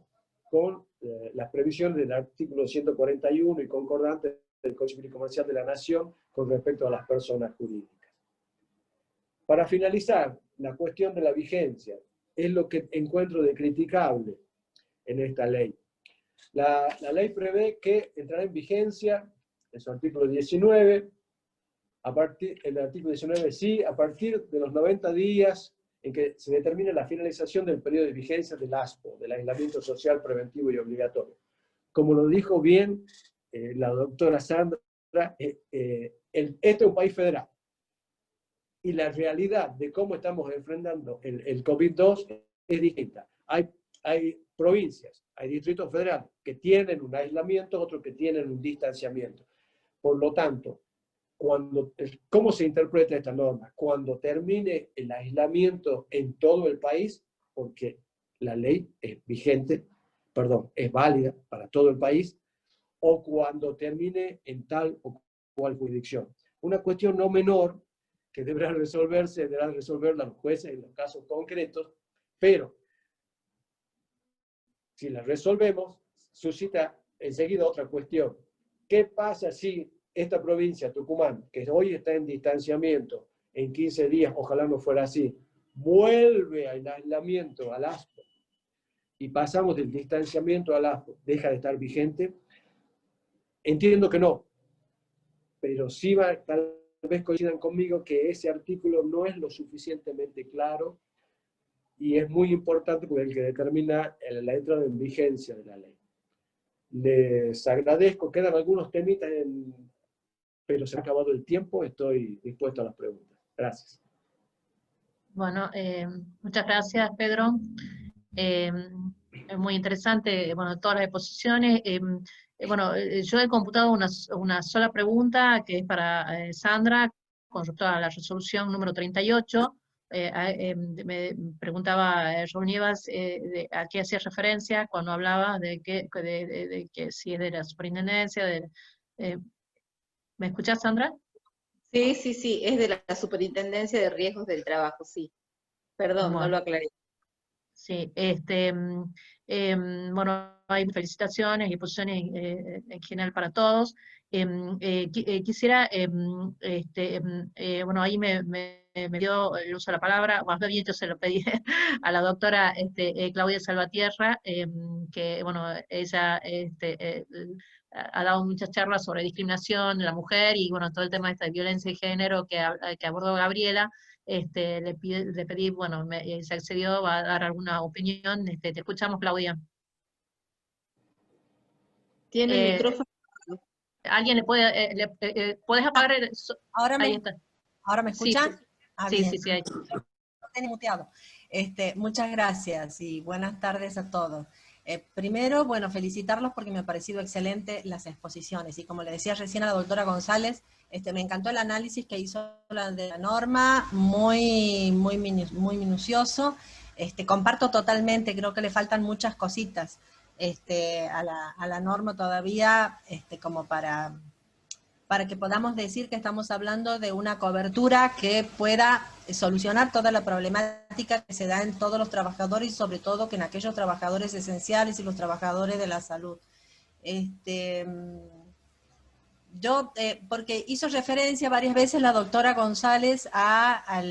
Speaker 7: con las previsiones del artículo 141 y concordante del Código Civil y Comercial de la Nación con respecto a las personas jurídicas. Para finalizar, la cuestión de la vigencia es lo que encuentro de criticable en esta ley. La ley prevé que entrará en vigencia, en su artículo 19, el artículo 19 sí, a partir de los 90 días en que se determine la finalización del periodo de vigencia del ASPO, del aislamiento social preventivo y obligatorio. Como lo dijo bien la doctora Sandra, este es un país federal. Y la realidad de cómo estamos enfrentando el COVID-2 es distinta. Hay provincias, hay distritos federales que tienen un aislamiento, otros que tienen un distanciamiento. Por lo tanto, ¿cómo se interpreta esta norma? Cuando termine el aislamiento en todo el país, porque la ley es es válida para todo el país, o cuando termine en tal o cual jurisdicción. Una cuestión no menor que deberán resolverla los jueces en los casos concretos, pero si la resolvemos, suscita enseguida otra cuestión. ¿Qué pasa si esta provincia, Tucumán, que hoy está en distanciamiento, en 15 días, ojalá no fuera así, vuelve al aislamiento, al ASPO, y pasamos del distanciamiento al ASPO, deja de estar vigente? Entiendo que no. pero sí tal vez coincidan conmigo que ese artículo no es lo suficientemente claro y es muy importante porque es el que determina la entrada en vigencia de la ley. Les agradezco, quedan algunos temitas, pero se ha acabado el tiempo, estoy dispuesto a las preguntas. Gracias.
Speaker 1: Bueno, muchas gracias, Pedro. Es muy interesante, bueno, todas las exposiciones. Yo he computado una sola pregunta que es para Sandra, con respecto a la resolución número 38. Me preguntaba Raúl Nievas a qué hacía referencia cuando hablaba de que si es de la superintendencia. ¿Me escuchás, Sandra?
Speaker 6: Sí, sí, sí, es de la Superintendencia de Riesgos del Trabajo, sí. Perdón, no
Speaker 1: Bueno.
Speaker 6: lo aclaré.
Speaker 1: Sí, bueno, hay felicitaciones y posiciones en general para todos. Quisiera, bueno, ahí me dio el uso de la palabra, más bien yo se lo pedí a la doctora Claudia Salvatierra, que, bueno, ella ha dado muchas charlas sobre discriminación de la mujer y, bueno, todo el tema de esta violencia de género que abordó Gabriela. Le pedí, bueno, se accedió, va a dar alguna opinión. Te escuchamos, Claudia.
Speaker 6: Tiene el micrófono.
Speaker 1: ¿Alguien le puede, puedes apagar el...
Speaker 8: Ahora
Speaker 1: ahí está.
Speaker 8: ¿Ahora me escuchan?
Speaker 1: Sí, sí,
Speaker 8: bien.
Speaker 1: sí, ahí.
Speaker 8: No tenía muteado. Muchas gracias y buenas tardes a todos. Primero, bueno, felicitarlos porque me ha parecido excelente las exposiciones. Y como le decía recién a la doctora González, me encantó el análisis que hizo de la norma, muy minucioso. Comparto totalmente, creo que le faltan muchas cositas a la norma todavía, como para que podamos decir que estamos hablando de una cobertura que pueda solucionar toda la problemática que se da en todos los trabajadores y sobre todo que en aquellos trabajadores esenciales y los trabajadores de la salud. Porque hizo referencia varias veces la doctora González a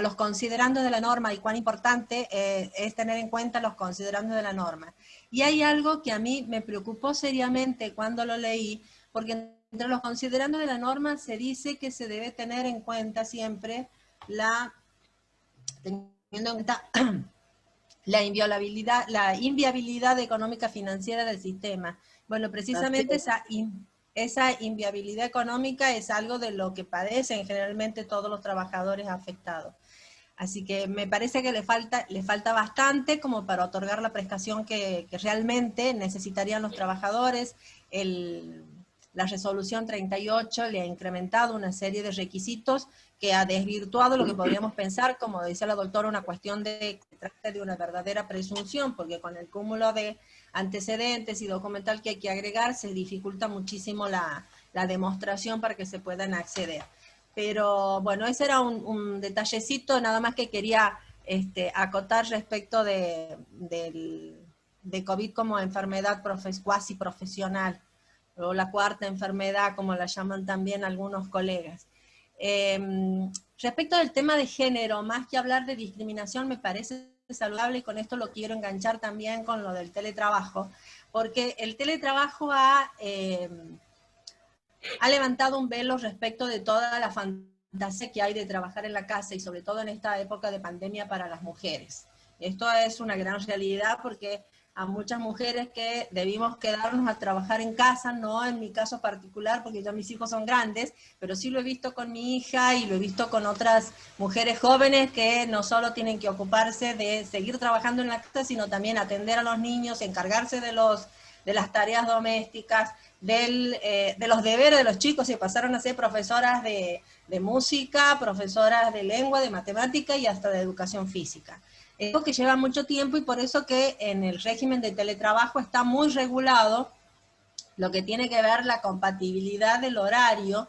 Speaker 8: los considerandos de la norma y cuán importante es tener en cuenta los considerandos de la norma. Y hay algo que a mí me preocupó seriamente cuando lo leí, porque entre los considerandos de la norma se dice que se debe tener en cuenta siempre teniendo en cuenta la inviabilidad económica financiera del sistema. Bueno, precisamente esa inviabilidad económica es algo de lo que padecen generalmente todos los trabajadores afectados. Así que me parece que le falta bastante como para otorgar la prestación que realmente necesitarían los trabajadores. La resolución 38 le ha incrementado una serie de requisitos que ha desvirtuado lo que podríamos pensar, como decía la doctora, una cuestión de que trata de una verdadera presunción, porque con el cúmulo de antecedentes y documental que hay que agregar, se dificulta muchísimo la demostración para que se puedan acceder. Pero bueno, ese era un detallecito nada más que quería acotar respecto de COVID como enfermedad cuasi profesional, o la cuarta enfermedad, como la llaman también algunos colegas. Respecto del tema de género, más que hablar de discriminación, me parece saludable, y con esto lo quiero enganchar también con lo del teletrabajo, porque el teletrabajo ha levantado un velo respecto de toda la fantasía que hay de trabajar en la casa, y sobre todo en esta época de pandemia para las mujeres. Esto es una gran realidad porque a muchas mujeres que debimos quedarnos a trabajar en casa, no en mi caso particular, porque ya mis hijos son grandes, pero sí lo he visto con mi hija y lo he visto con otras mujeres jóvenes que no solo tienen que ocuparse de seguir trabajando en la casa, sino también atender a los niños, encargarse de las tareas domésticas, de los deberes de los chicos, y pasaron a ser profesoras de música, profesoras de lengua, de matemática y hasta de educación física. Algo que lleva mucho tiempo, y por eso que en el régimen de teletrabajo está muy regulado lo que tiene que ver la compatibilidad del horario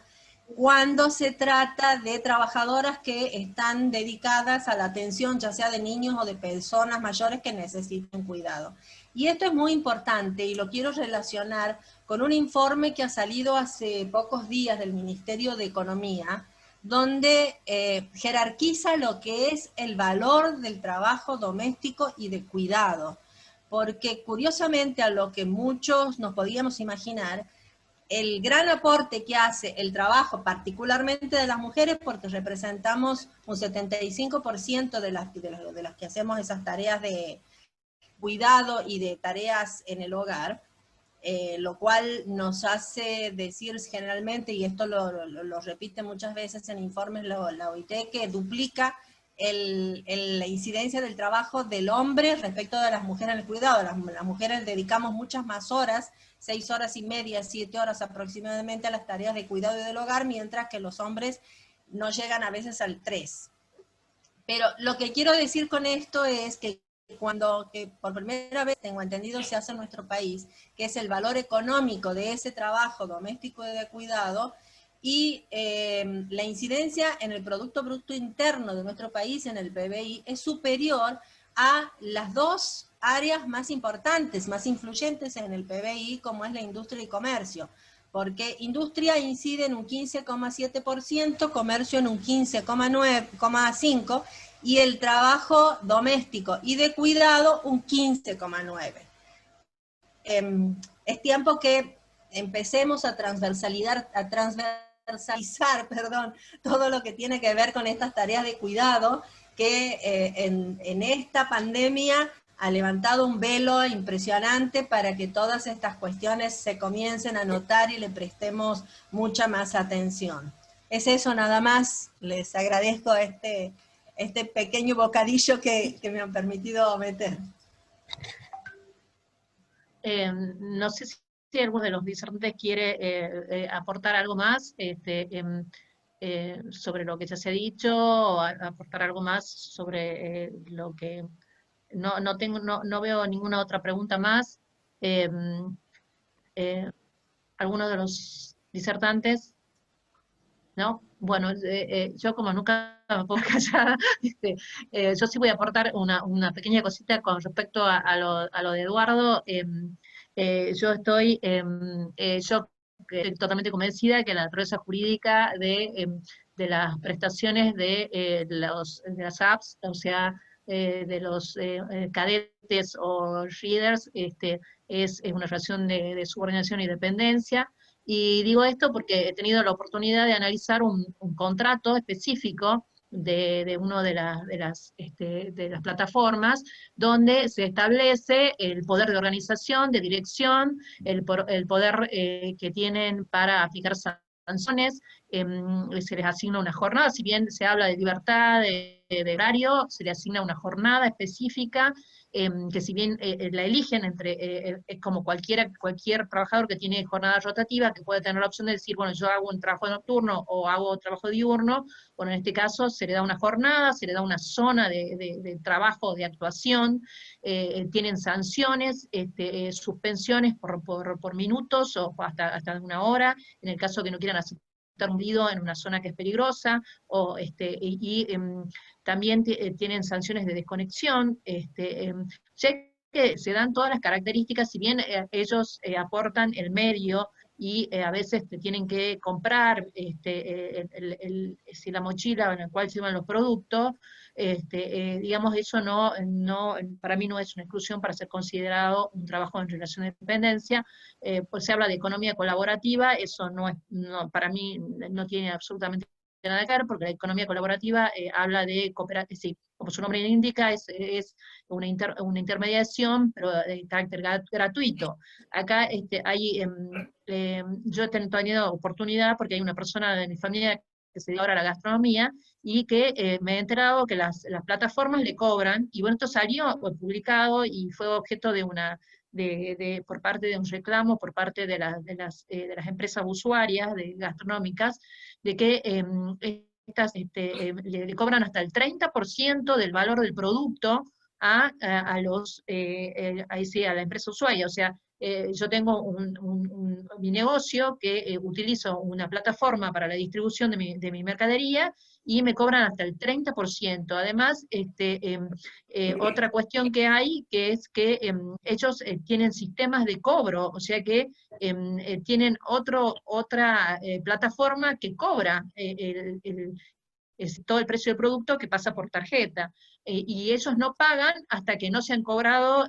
Speaker 8: cuando se trata de trabajadoras que están dedicadas a la atención, ya sea de niños o de personas mayores que necesiten cuidado. Y esto es muy importante y lo quiero relacionar con un informe que ha salido hace pocos días del Ministerio de Economía, donde jerarquiza lo que es el valor del trabajo doméstico y de cuidado. Porque curiosamente, a lo que muchos nos podíamos imaginar, el gran aporte que hace el trabajo, particularmente de las mujeres, porque representamos un 75% de las que hacemos esas tareas de cuidado y de tareas en el hogar, lo cual nos hace decir generalmente, y esto lo repite muchas veces en informes la OIT, que duplica la incidencia del trabajo del hombre respecto de las mujeres en el cuidado. Las mujeres dedicamos muchas más horas, 6 horas y media, 7 horas aproximadamente a las tareas de cuidado y del hogar, mientras que los hombres no llegan a veces al 3. Pero lo que quiero decir con esto es que que por primera vez tengo entendido se hace en nuestro país, que es el valor económico de ese trabajo doméstico y de cuidado, y la incidencia en el Producto Bruto Interno de nuestro país, en el PBI, es superior a las dos áreas más importantes, más influyentes en el PBI, como es la industria y comercio, porque industria incide en un 15,7%, comercio en un 15,5%, y el trabajo doméstico y de cuidado un 15,9%. Es tiempo que empecemos a transversalizar, todo lo que tiene que ver con estas tareas de cuidado, que en esta pandemia ha levantado un velo impresionante para que todas estas cuestiones se comiencen a notar y le prestemos mucha más atención. Es eso nada más. Les agradezco este pequeño bocadillo que me han permitido meter.
Speaker 1: No sé si alguno de los disertantes quiere aportar algo más sobre lo que ya se ha dicho, o aportar algo más sobre lo que... No veo ninguna otra pregunta más. ¿Alguno de los disertantes? ¿No? Bueno, yo como nunca me puedo callar, yo sí voy a aportar una pequeña cosita con respecto a lo de Eduardo. Yo estoy totalmente convencida que la naturaleza jurídica de las prestaciones de las apps, o sea, de los cadetes o readers, es una relación de subordinación y dependencia. Y digo esto porque he tenido la oportunidad de analizar un contrato específico de una de las plataformas, donde se establece el poder de organización, de dirección, el poder que tienen para aplicar sanciones, se les asigna una jornada, si bien se habla de libertad de horario, se le asigna una jornada específica, que si bien la eligen como cualquier trabajador que tiene jornada rotativa, que puede tener la opción de decir, bueno, yo hago un trabajo nocturno o hago trabajo diurno, bueno, en este caso se le da una jornada, se le da una zona de trabajo, de actuación, tienen sanciones, suspensiones por minutos o hasta una hora, en el caso que no quieran aceptar un ruido en una zona que es peligrosa, o también tienen sanciones de desconexión, ya que se dan todas las características, si bien ellos aportan el medio y a veces te tienen que comprar la mochila en la cual se llevan los productos, digamos, eso para mí no es una exclusión para ser considerado un trabajo en relación de dependencia. Pues se habla de economía colaborativa, eso para mí no tiene absolutamente nada que ver, porque la economía colaborativa habla de cooperación, sí, como su nombre indica, es una intermediación, pero de carácter gratuito. Acá yo he tenido oportunidad, porque hay una persona de mi familia que se dedica ahora a la gastronomía, y que me he enterado que las plataformas le cobran, y bueno, esto salió publicado y fue objeto de por parte de un reclamo por parte de las empresas usuarias gastronómicas, de que le cobran hasta el 30% del valor del producto a la empresa usuaria. O sea, yo tengo mi negocio que utilizo una plataforma para la distribución de mi mercadería, y me cobran hasta el 30%. Además, otra cuestión que hay, que es que ellos tienen sistemas de cobro, o sea que tienen otra plataforma que cobra es todo el precio del producto que pasa por tarjeta. Y ellos no pagan hasta que no se han cobrado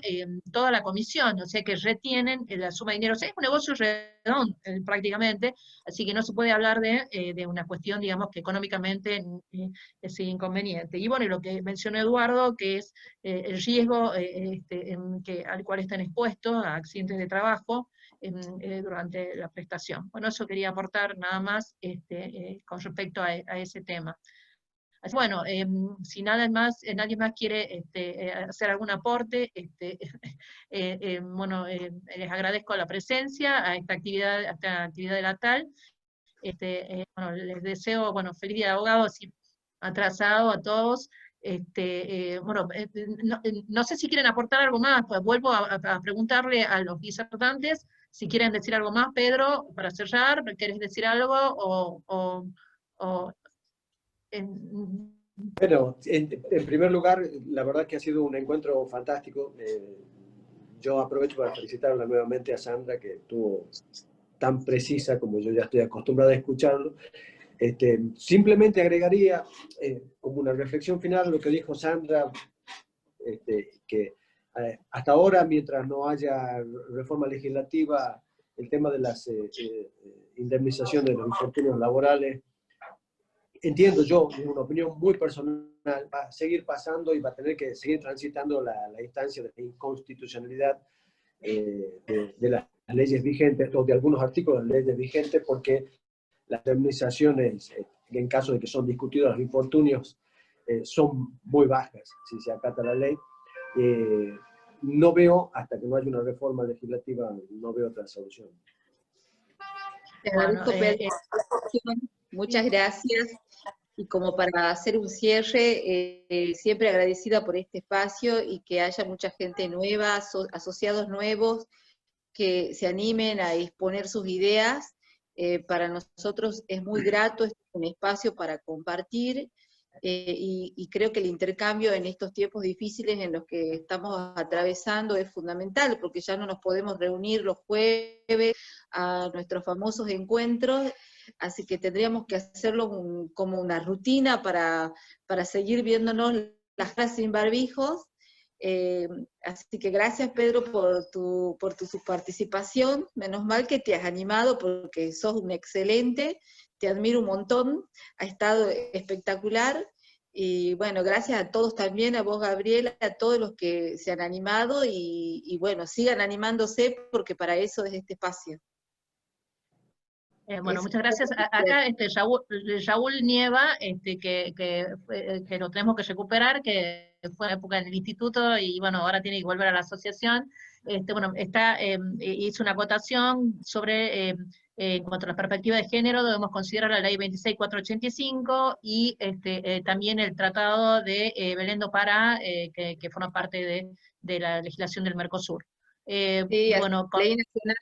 Speaker 1: toda la comisión, o sea que retienen la suma de dinero. O sea, es un negocio redondo prácticamente, así que no se puede hablar de una cuestión, digamos, que económicamente es inconveniente. Y bueno, y lo que mencionó Eduardo, que es el riesgo al cual están expuestos a accidentes de trabajo durante la prestación. Bueno, eso quería aportar nada más con respecto a ese tema. Bueno, si nadie más quiere hacer algún aporte, bueno, les agradezco la presencia a esta actividad de la TAL. Bueno, les deseo, bueno, feliz día de abogado, así atrasado a todos. Bueno, no sé si quieren aportar algo más, pues vuelvo a preguntarle a los disertantes si quieren decir algo más. Pedro, para cerrar, ¿quieres decir algo?
Speaker 7: Bueno, en primer lugar, la verdad que ha sido un encuentro fantástico. Yo aprovecho para felicitarla nuevamente a Sandra, que estuvo tan precisa como yo ya estoy acostumbrado a escucharlo. Simplemente agregaría como una reflexión final lo que dijo Sandra, que hasta ahora, mientras no haya reforma legislativa, el tema de las indemnizaciones de los infortunios laborales, entiendo yo, es una opinión muy personal, va a seguir pasando y va a tener que seguir transitando la instancia de inconstitucionalidad de las leyes vigentes, o de algunos artículos de las leyes vigentes, porque las indemnizaciones, en caso de que son discutidos los infortunios, son muy bajas, si se acata la ley. No veo, hasta que no haya una reforma legislativa, no veo otra solución.
Speaker 6: Bueno, muchas gracias. Y como para hacer un cierre, siempre agradecida por este espacio y que haya mucha gente nueva, asociados nuevos, que se animen a exponer sus ideas. Para nosotros es muy grato, es un espacio para compartir, y creo que el intercambio en estos tiempos difíciles en los que estamos atravesando es fundamental, porque ya no nos podemos reunir los jueves a nuestros famosos encuentros, así que tendríamos que hacerlo como una rutina para seguir viéndonos las caras sin barbijos. Así que gracias, Pedro, por tu participación. Menos mal que te has animado, porque sos un excelente, te admiro un montón, ha estado espectacular. Y bueno, gracias a todos también, a vos, Gabriela, a todos los que se han animado, y bueno, sigan animándose, porque para eso es este espacio.
Speaker 1: Bueno, muchas gracias. Acá Raúl Nieva, que lo tenemos que recuperar, que fue en época en el instituto y bueno, ahora tiene que volver a la asociación. Bueno, hizo una acotación sobre, en cuanto a la perspectiva de género, debemos considerar la ley 26.485 y también el tratado de Belén do Pará, que forma parte de la legislación del Mercosur.
Speaker 6: Sí,
Speaker 1: bueno,
Speaker 6: la ley nacional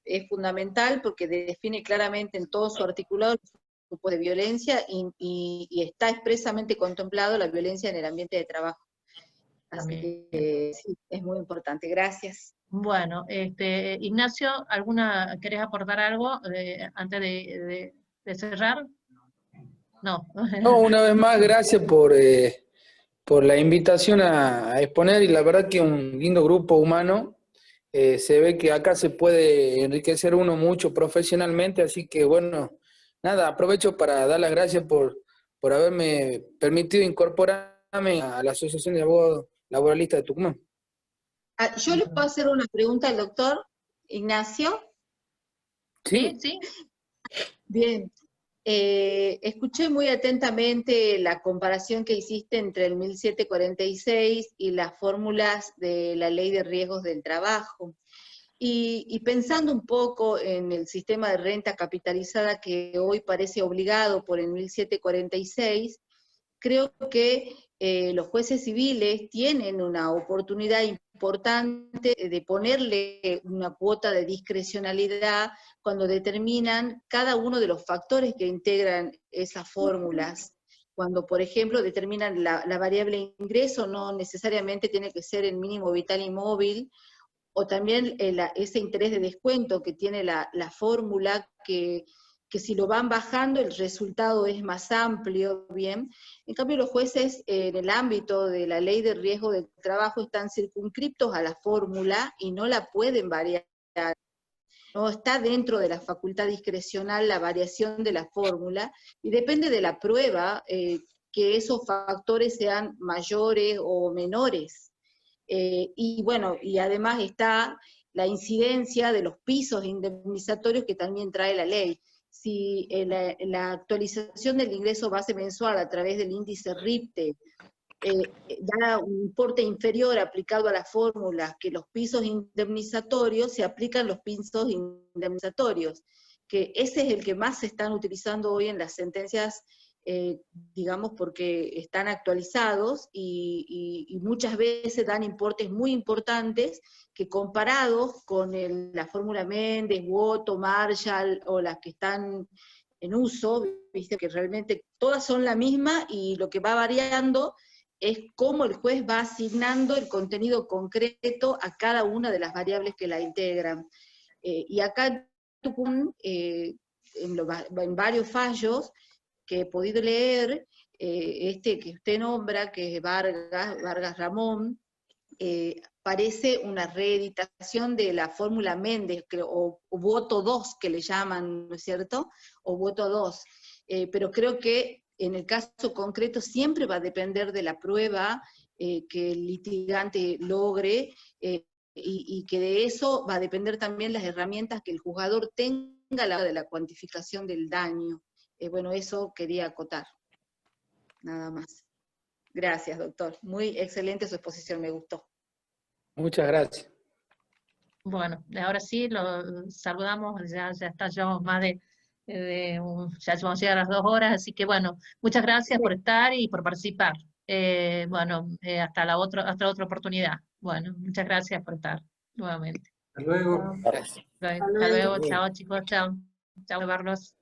Speaker 6: es fundamental porque define claramente en todo su articulado los grupos de violencia y está expresamente contemplado la violencia en el ambiente de trabajo. Así que sí, es muy importante. Gracias.
Speaker 1: Bueno, Ignacio, ¿querés aportar algo antes de cerrar? No.
Speaker 5: No, una vez más, gracias por la invitación a exponer, y la verdad que un lindo grupo humano. Se ve que acá se puede enriquecer uno mucho profesionalmente, así que bueno, nada, aprovecho para dar las gracias por haberme permitido incorporarme a la Asociación de Abogados Laboralistas de Tucumán.
Speaker 6: ¿Yo le puedo hacer una pregunta al doctor Ignacio?
Speaker 1: Sí, sí.
Speaker 6: Bien. Escuché muy atentamente la comparación que hiciste entre el 1746 y las fórmulas de la Ley de Riesgos del Trabajo. Y pensando un poco en el sistema de renta capitalizada que hoy parece obligado por el 1746, creo que los jueces civiles tienen una oportunidad importante de ponerle una cuota de discrecionalidad cuando determinan cada uno de los factores que integran esas fórmulas. Cuando, por ejemplo, determinan la variable ingreso, no necesariamente tiene que ser el mínimo vital y móvil, o también ese interés de descuento que tiene la fórmula, que que si lo van bajando el resultado es más amplio, bien. En cambio los jueces en el ámbito de la ley de riesgo del trabajo están circunscriptos a la fórmula y no la pueden variar. No está dentro de la facultad discrecional la variación de la fórmula, y depende de la prueba que esos factores sean mayores o menores. Y bueno, y además está la incidencia de los pisos indemnizatorios que también trae la ley. Si la actualización del ingreso base mensual a través del índice RIPTE da un importe inferior aplicado a las fórmulas que los pisos indemnizatorios, se aplican los pisos indemnizatorios, que ese es el que más se están utilizando hoy en las sentencias, digamos, porque están actualizados y muchas veces dan importes muy importantes que comparados con la fórmula Méndez, Woto, Marshall o las que están en uso, viste que realmente todas son la misma y lo que va variando es cómo el juez va asignando el contenido concreto a cada una de las variables que la integran. Y acá en Tucumán, en varios fallos que he podido leer, este que usted nombra, que es Vargas Ramón, parece una reeditación de la fórmula Méndez, o voto 2 que le llaman, ¿no es cierto? O voto 2. Pero creo que en el caso concreto siempre va a depender de la prueba que el litigante logre, y que de eso va a depender también las herramientas que el juzgador tenga a la hora de la cuantificación del daño. Bueno, eso quería acotar, nada más. Gracias, doctor. Muy excelente su exposición, me gustó.
Speaker 5: Muchas gracias.
Speaker 1: Bueno, ahora sí, lo saludamos, ya está, llevamos más ya vamos a llegar a las 2 horas, así que bueno, muchas gracias por estar y por participar. Hasta otra oportunidad. Bueno, muchas gracias por estar nuevamente.
Speaker 2: Hasta luego.
Speaker 5: Gracias.
Speaker 1: Hasta luego, chao chicos, chao. Chao, Carlos.